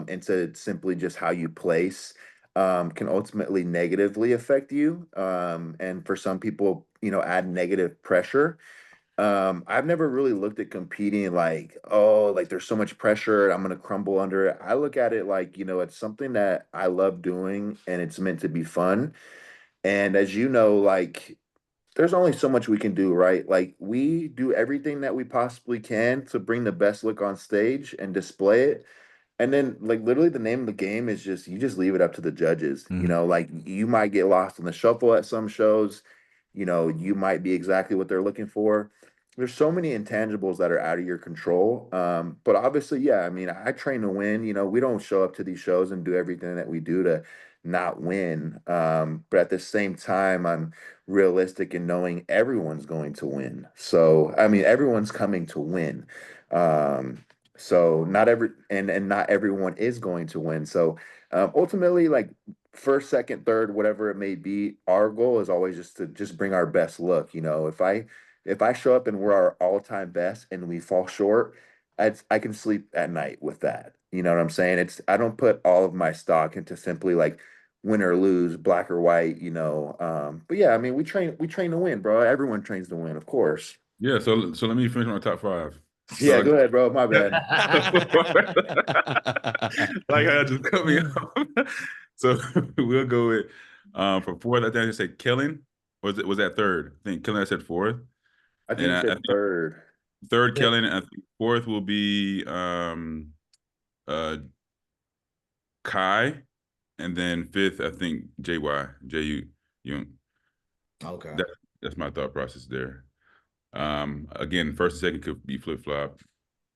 into simply just how you place can ultimately negatively affect you. And for some people, you know, add negative pressure. I've never really looked at competing like, oh, like there's so much pressure, I'm gonna crumble under it. I look at it like, you know, it's something that I love doing and it's meant to be fun. And as you know, like there's only so much we can do, right? Like we do everything that we possibly can to bring the best look on stage and display it. And then like literally the name of the game is just you just leave it up to the judges. You know, like you might get lost in the shuffle at some shows, you know, you might be exactly what they're looking for. There's so many intangibles that are out of your control. But obviously, yeah, I mean, I train to win. You know, we don't show up to these shows and do everything that we do to not win. But at the same time, I'm realistic in knowing everyone's going to win. So, I mean, everyone's coming to win. So not everyone is going to win. So ultimately, like first, second, third, whatever it may be, our goal is always just to just bring our best look. You know, if I show up and we're our all-time best and we fall short, I can sleep at night with that. You know what I'm saying? I don't put all of my stock into simply like win or lose, black or white, you know. But yeah, I mean, we train to win, bro. Everyone trains to win, of course. Yeah, so let me finish my top 5. Yeah, So, go ahead, bro. My bad. like I just cut me off. So we'll go with for fourth. I think I said Kellen. Was that third? I think Kellen. I said fourth. I think you said third. Third, Kellen. I think fourth will be Kai, and then fifth, I think JU Young. Okay. That's my thought process there. Again, first and second could be flip flop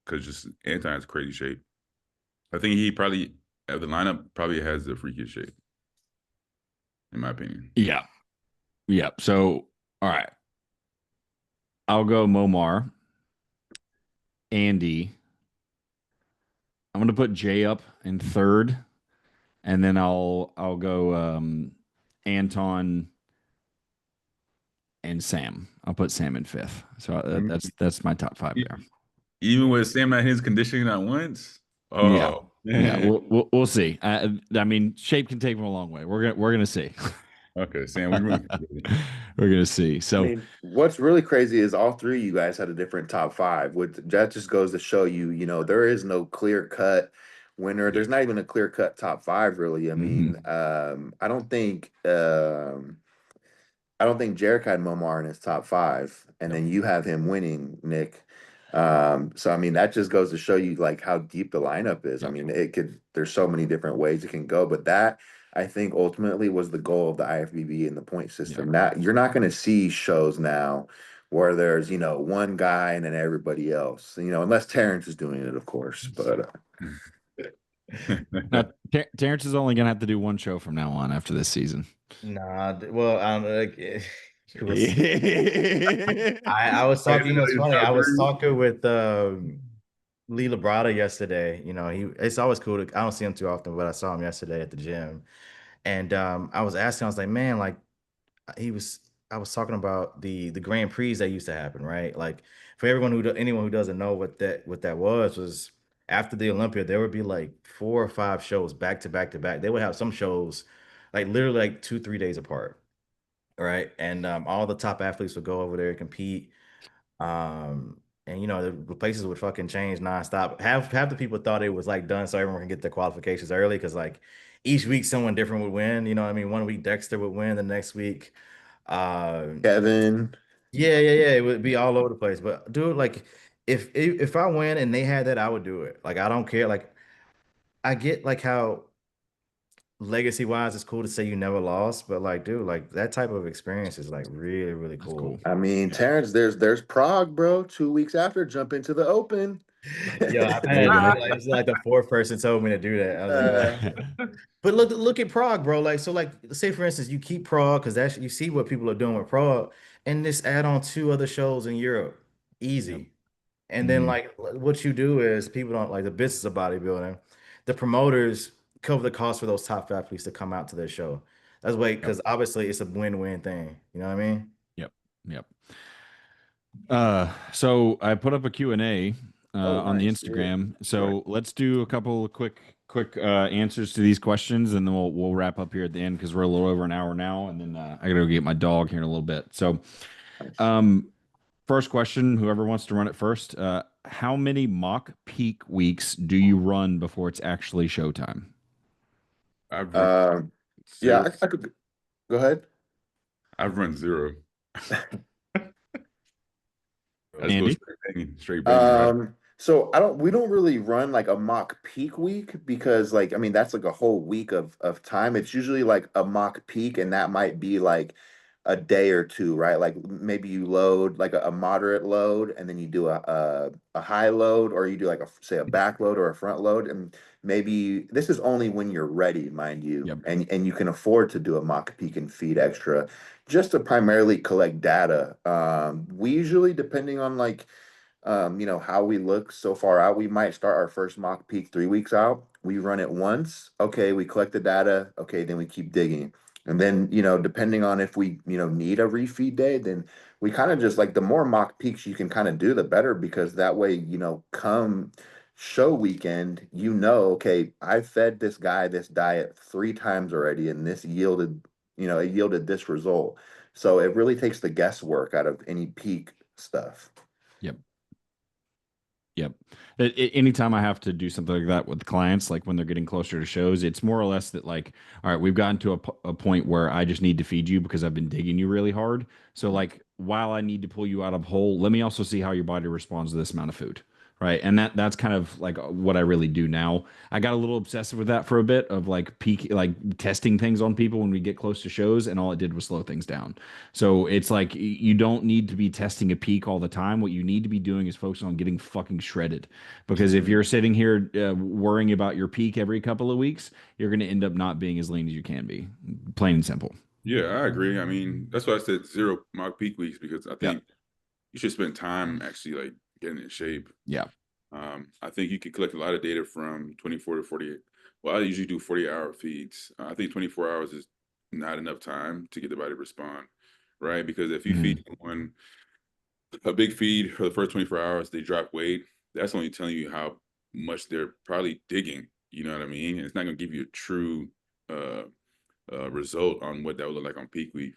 because just Anton has crazy shape. I think he probably the lineup probably has the freakiest shape, in my opinion. Yeah. So, all right. I'll go Momar, Andy. I'm going to put Jay up in third. and then I'll go Anton and Sam. I'll put Sam in 5th. So that's my top 5 there. Even with Sam not his conditioning at once. Yeah. Oh, Yeah, we'll see. I mean, shape can take him a long way. We're gonna see. okay, Sam, we really We're gonna see. I So mean, what's really crazy is all three of you guys had a different top five. Which that just goes to show you, there is no clear cut winner. There's not even a clear cut top five, really. I mean, I don't think Jarek had Momar in his top five, and then you have him winning, Nick. So I mean, that just goes to show you like how deep the lineup is. I mean, there's so many different ways it can go, but that I think ultimately was the goal of the IFBB and the point system. Now you're not going to see shows now where there's, one guy and then everybody else, unless Terrence is doing it, of course, but now, Terrence is only gonna have to do one show from now on after this season. Nah, well, I don't know. I was talking. You know, it's funny. I was talking with Lee Labrada yesterday. It's always cool to. I don't see him too often, but I saw him yesterday at the gym, and I was asking. I was like, man, like I was talking about the Grand Prix that used to happen, right? Like for anyone who doesn't know what that was after the Olympia, there would be like 4 or 5 shows back to back to back. They would have some shows like literally like 2-3 days apart, right? And all the top athletes would go over there and compete. And the places would fucking change nonstop. Half the people thought it was like done so everyone can get their qualifications early because like each week someone different would win. You know what I mean? One week Dexter would win, the next week Kevin. yeah. It would be all over the place. But dude, like if I win and they had that, I would do it. Like I don't care. Like I get like how legacy wise it's cool to say you never lost, but like dude, like that type of experience is like really, really cool. I mean, Terrence, there's Prague, bro. 2 weeks after, jump into the Open. Yeah, I've had it's like the 4th person told me to do that. I was like, but look at Prague, bro. Like so, like say for instance, you keep Prague because that's you see what people are doing with Prague, and just add on 2 other shows in Europe, easy. Yep. And then like what you do is people don't like the business of bodybuilding. The promoters cover the cost for those top athletes to come out to their show. That's why because obviously it's a win-win thing. You know what I mean? Yep. So I put up a Q&A on the Instagram. So let's do a couple of quick answers to these questions, and then we'll wrap up here at the end because we're a little over an hour now, and then I gotta go get my dog here in a little bit. So, first question, whoever wants to run it first, how many mock peak weeks do you run before it's actually showtime? Yeah, I could go ahead. I've run 0. Andy? Straight banging, right? So we don't really run like a mock peak week because like, I mean, that's like a whole week of time. It's usually like a mock peak and that might be like a day or two, right? Like maybe you load like a moderate load and then you do a high load, or you do like say a back load or a front load. And maybe this is only when you're ready, mind you. Yep. And you can afford to do a mock peak and feed extra just to primarily collect data. We usually, depending on like, how we look so far out, we might start our first mock peak 3 weeks out. We run it once. Okay, we collect the data. Okay, then we keep digging. And then, depending on if we, need a refeed day, then we kind of just like the more mock peaks you can kind of do, the better, because that way, come show weekend, okay, I fed this guy this diet 3 times already, and this yielded, it yielded this result. So it really takes the guesswork out of any peak stuff. Yep. Anytime I have to do something like that with clients, like when they're getting closer to shows, it's more or less that like, all right, we've gotten to a point where I just need to feed you because I've been digging you really hard. So like, while I need to pull you out of hole, let me also see how your body responds to this amount of food. Right. And that's kind of like what I really do now. I got a little obsessive with that for a bit of like testing things on people when we get close to shows, and all it did was slow things down. So it's like you don't need to be testing a peak all the time. What you need to be doing is focusing on getting fucking shredded. Because if you're sitting here worrying about your peak every couple of weeks, you're going to end up not being as lean as you can be. Plain and simple. Yeah, I agree. I mean, that's why I said 0 mock peak weeks, because I think you should spend time actually like getting in shape. Yeah. I think you can collect a lot of data from 24 to 48. Well, I usually do 40-hour feeds. I think 24 hours is not enough time to get the body to respond, right? Because if you feed someone a big feed for the first 24 hours, they drop weight, that's only telling you how much they're probably digging. You know what I mean? And it's not going to give you a true uh, result on what that would look like on peak week,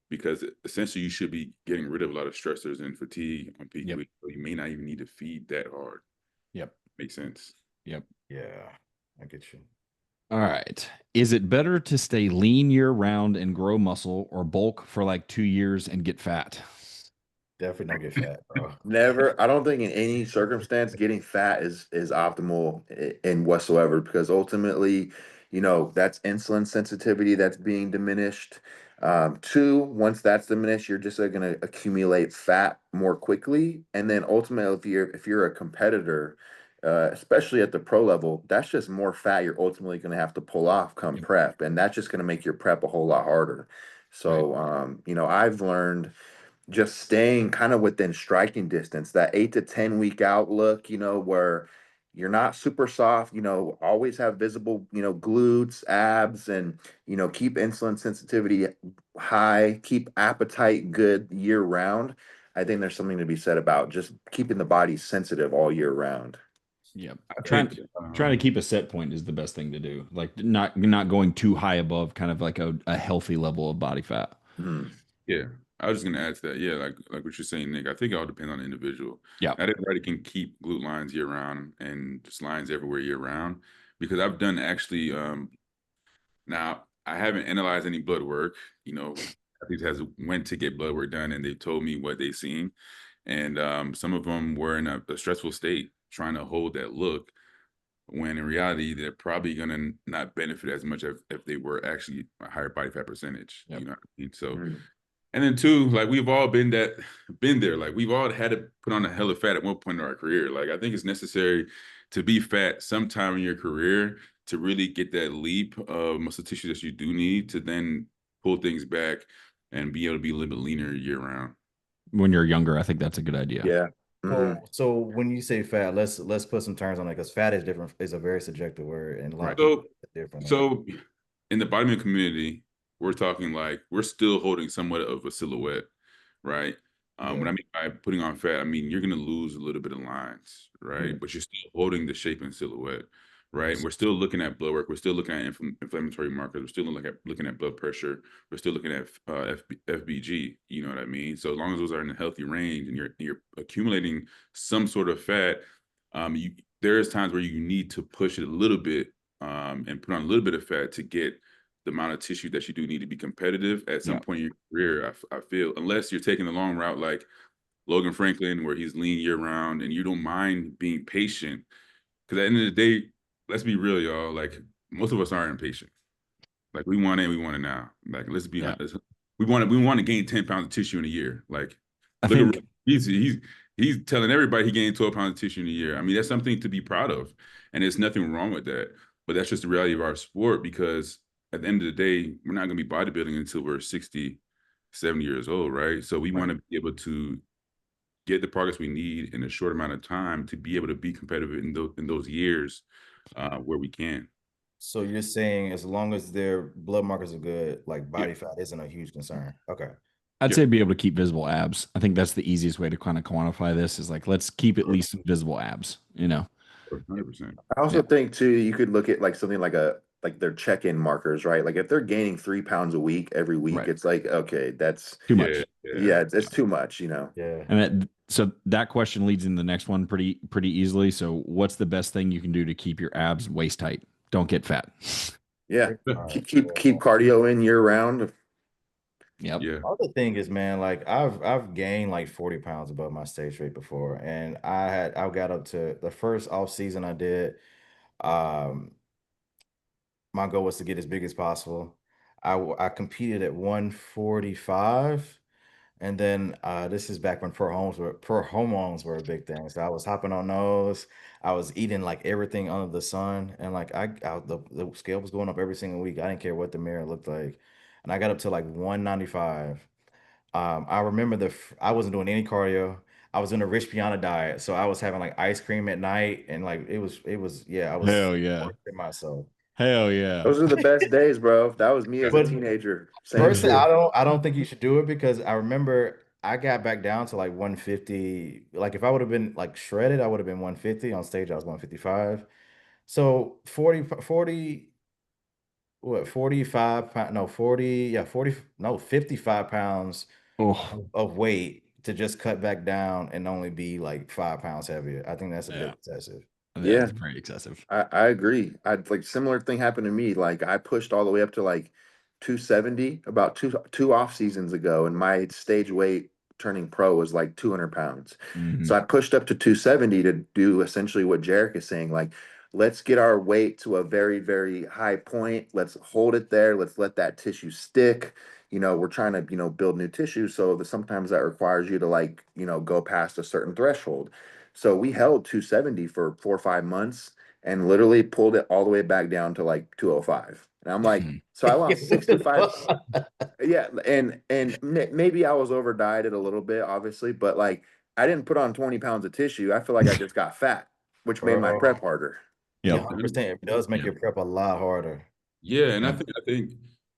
because essentially you should be getting rid of a lot of stressors and fatigue on peak week. So you may not even need to feed that hard. Yep. Makes sense. Yep. Yeah, I get you. All right. Is it better to stay lean year round and grow muscle, or bulk for like 2 years and get fat? Definitely don't get fat, bro. Never. I don't think in any circumstance getting fat is optimal in whatsoever, because ultimately, that's insulin sensitivity that's being diminished. Two, once that's diminished, you're just going to accumulate fat more quickly, and then ultimately, if you're a competitor, especially at the pro level, that's just more fat you're ultimately going to have to pull off come prep, and that's just going to make your prep a whole lot harder. So, I've learned just staying kind of within striking distance, that 8 to 10 week outlook, where you're not super soft, always have visible, glutes, abs, and, keep insulin sensitivity high, keep appetite good year round. I think there's something to be said about just keeping the body sensitive all year round. Yep. I Trying think, to keep a set point is the best thing to do. Like not going too high above kind of like a healthy level of body fat. Yeah, I was just gonna add to that. Yeah, like what you're saying, Nick. I think it all depends on the individual. Yeah. Not everybody can keep glute lines year round and just lines everywhere year round. Because I've done actually. Now I haven't analyzed any blood work. Athletes has went to get blood work done, and they told me what they seen, and some of them were in a stressful state trying to hold that look, when in reality they're probably gonna not benefit as much if they were actually a higher body fat percentage. Yep. You know what I mean? So. And then two, like we've all been there. Like we've all had to put on a hell of fat at one point in our career. Like I think it's necessary to be fat sometime in your career to really get that leap of muscle tissue that you do need to then pull things back and be able to be a little bit leaner year round. When you're younger, I think that's a good idea. Yeah. So when you say fat, let's put some terms on it, because fat is different. It's a very subjective word, and a lot of people different. So in the bodybuilding community, we're talking like we're still holding somewhat of a silhouette, right? When I mean by putting on fat, I mean you're going to lose a little bit of lines, right? But you're still holding the shape and silhouette, right? And we're still looking at blood work. We're still looking at inflammatory markers. We're still looking at blood pressure. We're still looking at FBG. You know what I mean? So as long as those are in a healthy range and you're accumulating some sort of fat, there's times where you need to push it a little bit and put on a little bit of fat to get the amount of tissue that you do need to be competitive at some point in your career. I feel, unless you're taking the long route like Logan Franklin, where he's lean year round and you don't mind being patient. Because at the end of the day, let's be real, y'all. Like most of us aren't impatient. Like we want it now. Like let's be honest. We want to gain 10 pounds of tissue in a year. Like look at he's telling everybody he gained 12 pounds of tissue in a year. I mean, that's something to be proud of. And there's nothing wrong with that. But that's just the reality of our sport, because at the end of the day, we're not going to be bodybuilding until we're 60, 70 years old, right? So we want to be able to get the progress we need in a short amount of time to be able to be competitive in those years where we can. So you're saying as long as their blood markers are good, like body fat isn't a huge concern. Okay. I'd say be able to keep visible abs. I think that's the easiest way to kind of quantify this, is like, let's keep at least some visible abs, 100%. I also think too, you could look at like something like their check-in markers, right? Like if they're gaining 3 pounds a week every week, it's like, okay, that's too much. It's too much, Yeah. And so that question leads in the next one pretty easily. So what's the best thing you can do to keep your abs waist tight? Don't get fat. Yeah. Keep cardio in year round. Yep. Yeah. Other thing is, man, like I've gained like 40 pounds above my stage weight before, and I got up to the first off season I did. My goal was to get as big as possible. I competed at 145, and then this is back when pro hormones were a big thing. So I was hopping on those. I was eating like everything under the sun, and like the scale was going up every single week. I didn't care what the mirror looked like, and I got up to like 195. I remember I wasn't doing any cardio. I was on a rich piana diet, so I was having like ice cream at night, and like it was yeah, I was Hell yeah. torturing myself. Hell yeah. Those are the best days, bro. That was me as a But teenager. Same personally, shit. I don't think you should do it because I remember I got back down to like 150. Like if I would have been like shredded, I would have been 150 on stage. I was 155. So 40, what 45 pounds, no 40, yeah 40, no 55 pounds Oh, of weight to just cut back down and only be like 5 pounds heavier. I think that's a yeah. bit excessive. Yeah. That's pretty excessive. I agree. I'd like similar thing happened to me. Like I pushed all the way up to like 270 about two off seasons ago, and my stage weight turning pro was like 200 pounds. So I pushed up to 270 to do essentially what Jarek is saying. Like, let's get our weight to a very, very high point. Let's hold it there. Let's let that tissue stick. We're trying to, build new tissue. So sometimes that requires you to like, go past a certain threshold. So we held 270 for 4 or 5 months and literally pulled it all the way back down to like 205. And I'm like, so I lost 65. Yeah, and maybe I was over dieted a little bit, obviously, but like I didn't put on 20 pounds of tissue. I feel like I just got fat, which made my Bro, prep harder. yeah, Yep. 100%. It does make your prep a lot harder. Yeah, and Yep.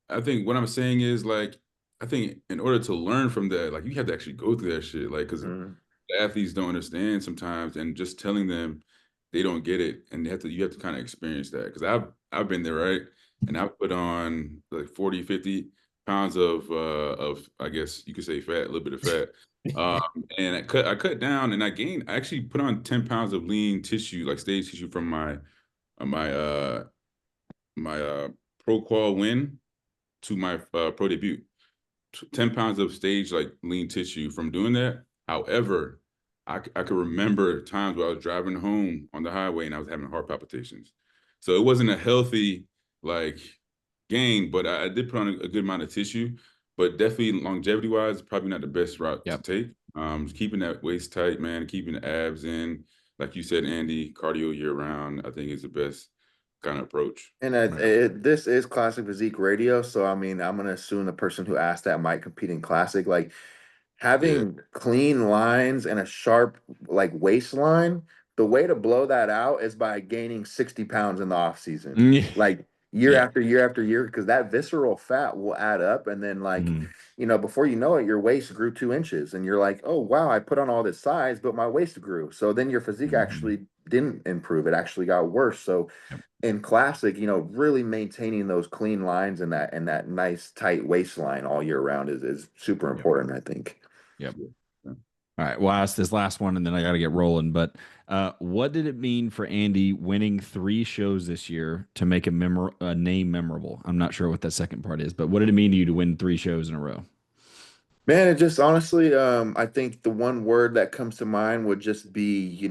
I think what I'm saying is like I think in order to learn from that, like you have to actually go through that shit, like because Mhm. athletes don't understand sometimes, and just telling them they don't get it, and you have to kind of experience that because I've been there, right, and I've put on like 40, 50 pounds of I guess you could say fat, a little bit of fat, and I cut down and I actually put on 10 pounds of lean tissue, like stage tissue from my my pro qual win to my pro debut. 10 pounds of stage like lean tissue from doing that. However, I could remember times where I was driving home on the highway and I was having heart palpitations. So it wasn't a healthy like gain, but I did put on a good amount of tissue. But definitely longevity wise, probably not the best route to take. Keeping that waist tight, man, keeping the abs in, like you said, Andy, cardio year round, I think is the best kind of approach. And this is Classic Physique Radio, so I mean, I'm gonna assume the person who asked that might compete in Classic. Like, Yeah. having clean lines and a sharp like waistline, the way to blow that out is by gaining 60 pounds in the off season, Yeah. like year after year after year, because that visceral fat will add up. And then like, before you know it, your waist grew 2 inches and you're like, oh wow, I put on all this size, but my waist grew. So then your physique actually didn't improve. It actually got worse. So in Classic, really maintaining those clean lines and that nice tight waistline all year round is super important, I think. Yep. All right. Well, I'll ask this last one and then I got to get rolling. But what did it mean for Andy winning 3 shows this year to make a name memorable? I'm not sure what that second part is, but what did it mean to you to win 3 shows in a row? Man, it just honestly, I think the one word that comes to mind would just be,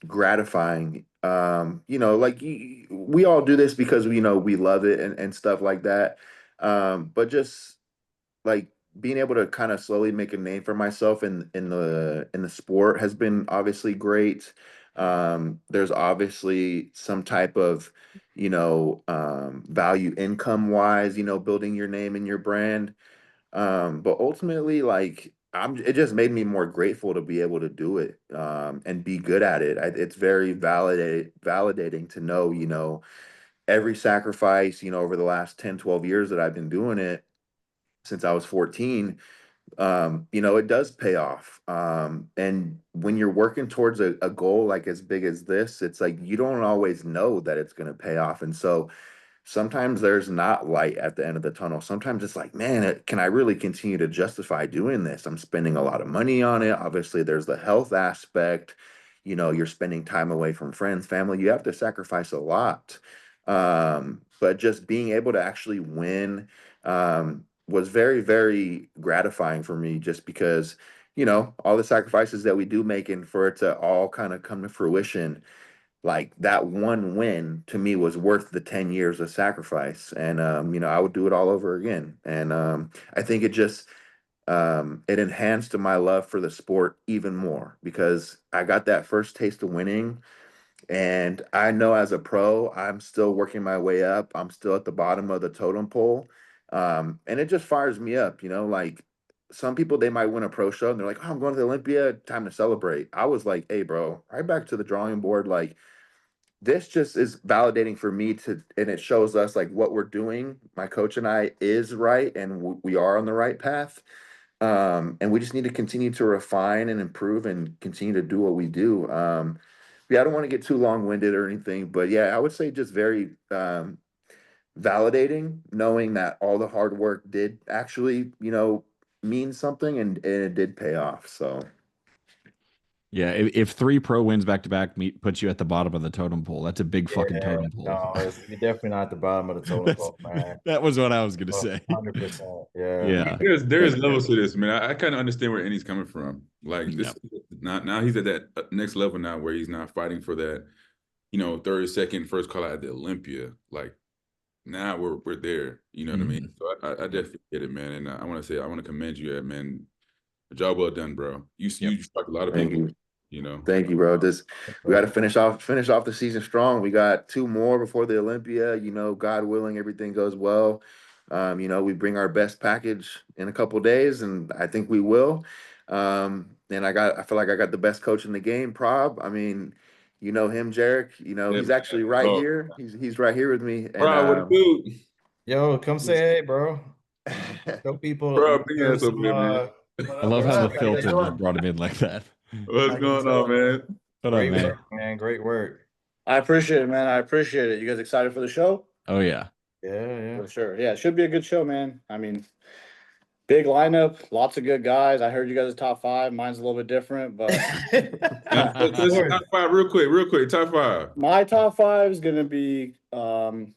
gratifying. Like we all do this because we love it and stuff like that. But just like being able to kind of slowly make a name for myself in the sport has been obviously great. There's obviously some type of, value income wise, building your name and your brand. But ultimately, like it just made me more grateful to be able to do it, and be good at it. It's very validating to know, every sacrifice, over the last 10, 12 years that I've been doing it since I was 14, it does pay off. And when you're working towards a goal like as big as this, it's like you don't always know that it's going to pay off. And so sometimes there's not light at the end of the tunnel. Sometimes it's like, man, can I really continue to justify doing this? I'm spending a lot of money on it. Obviously, there's the health aspect. You're spending time away from friends, family. You have to sacrifice a lot. But just being able to actually win was very, very gratifying for me just because, all the sacrifices that we do make and for it to all kind of come to fruition, like that one win to me was worth the 10 years of sacrifice. And I would do it all over again. And I think it enhanced my love for the sport even more because I got that first taste of winning. And I know as a pro, I'm still working my way up. I'm still at the bottom of the totem pole. And it just fires me up, like some people, they might win a pro show and they're like, oh, I'm going to the Olympia, time to celebrate. I was like, hey, bro, right back to the drawing board. Like, this just is validating for me and it shows us like what we're doing. My coach and I is right, and we are on the right path. And we just need to continue to refine and improve and continue to do what we do. Yeah, I don't want to get too long-winded or anything, but yeah, I would say just very validating, knowing that all the hard work did actually, mean something, and it did pay off. So Yeah, if 3 pro wins back to back puts you at the bottom of the totem pole, that's a big fucking totem pole. No, you're definitely not at the bottom of the totem pole, man. That was what I was gonna say. 100%. Yeah. Yeah. There's levels to this, man. I kind of understand where Andy's coming from. Like this, now he's at that next level now where he's not fighting for that, 30-second first call out at the Olympia. Like now we're there. You know what I mean? So I definitely get it, man. And I want to commend you, man. A job well done, bro. You struck a lot of people. Thank you, bro. We got to finish off the season strong. We got 2 more before the Olympia. God willing, everything goes well. We bring our best package in a couple days, and I think we will. And I feel like I got the best coach in the game, Prob. I mean, you know him, Jarek. He's actually right here. He's right here with me. And, bro, what do? Yo, come say hey, bro. Show people. Bro, I love how the filter just brought him in like that. What's going on, man? What up, man? Work, man. Great work. I appreciate it, man. I appreciate it. You guys excited for the show? Oh yeah. Yeah. For sure. Yeah, it should be a good show, man. I mean, big lineup, lots of good guys. I heard you guys are top 5. Mine's a little bit different, but top 5 real quick. Top 5. My top 5 is gonna be Kellen,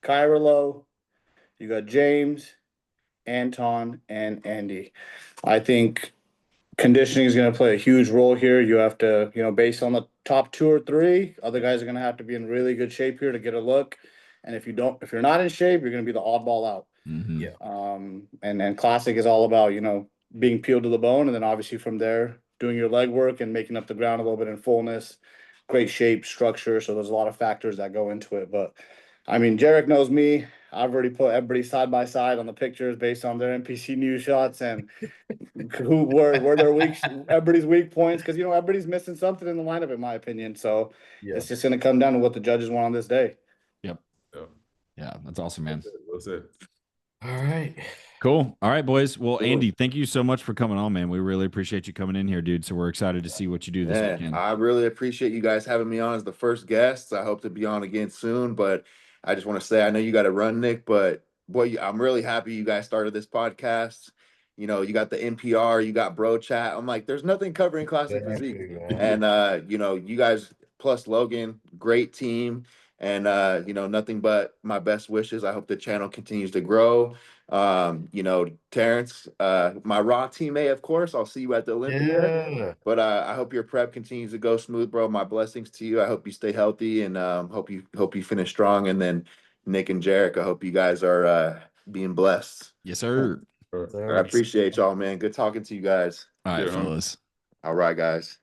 Kyrilo, you got James, Anton, and Andy. I think conditioning is going to play a huge role here. You have to, based on the top 2 or 3, other guys are going to have to be in really good shape here to get a look. And if you're not in shape, you're going to be the oddball out. Mm-hmm. Yeah. And Classic is all about, being peeled to the bone. And then obviously from there, doing your leg work and making up the ground a little bit in fullness, great shape, structure. So there's a lot of factors that go into it. But I mean, Jarek knows me. I've already put everybody side by side on the pictures based on their NPC news shots and where their everybody's weak points, because everybody's missing something in the lineup, in my opinion. So it's just going to come down to what the judges want on this day. Yep. Yeah, that's awesome, man. That's it. All right. Cool. All right, boys. Well, Andy, thank you so much for coming on, man. We really appreciate you coming in here, dude. So we're excited to see what you do this weekend. I really appreciate you guys having me on as the first guest. I hope to be on again soon, but I just want to say, I know you got to run, Nick, but boy, I'm really happy you guys started this podcast. You got the NPR, you got Bro Chat. I'm like, there's nothing covering Classic Physique. And, you guys plus Logan, great team. And, nothing but my best wishes. I hope the channel continues to grow. Terrence, my Raw teammate, of course, I'll see you at the Olympia. Yeah. But I hope your prep continues to go smooth, bro. My blessings to you. I hope you stay healthy, and hope you finish strong. And then Nick and Jarek, I hope you guys are being blessed. Yes, sir. I appreciate y'all, man. Good talking to you guys. All right, fellas. All right, guys.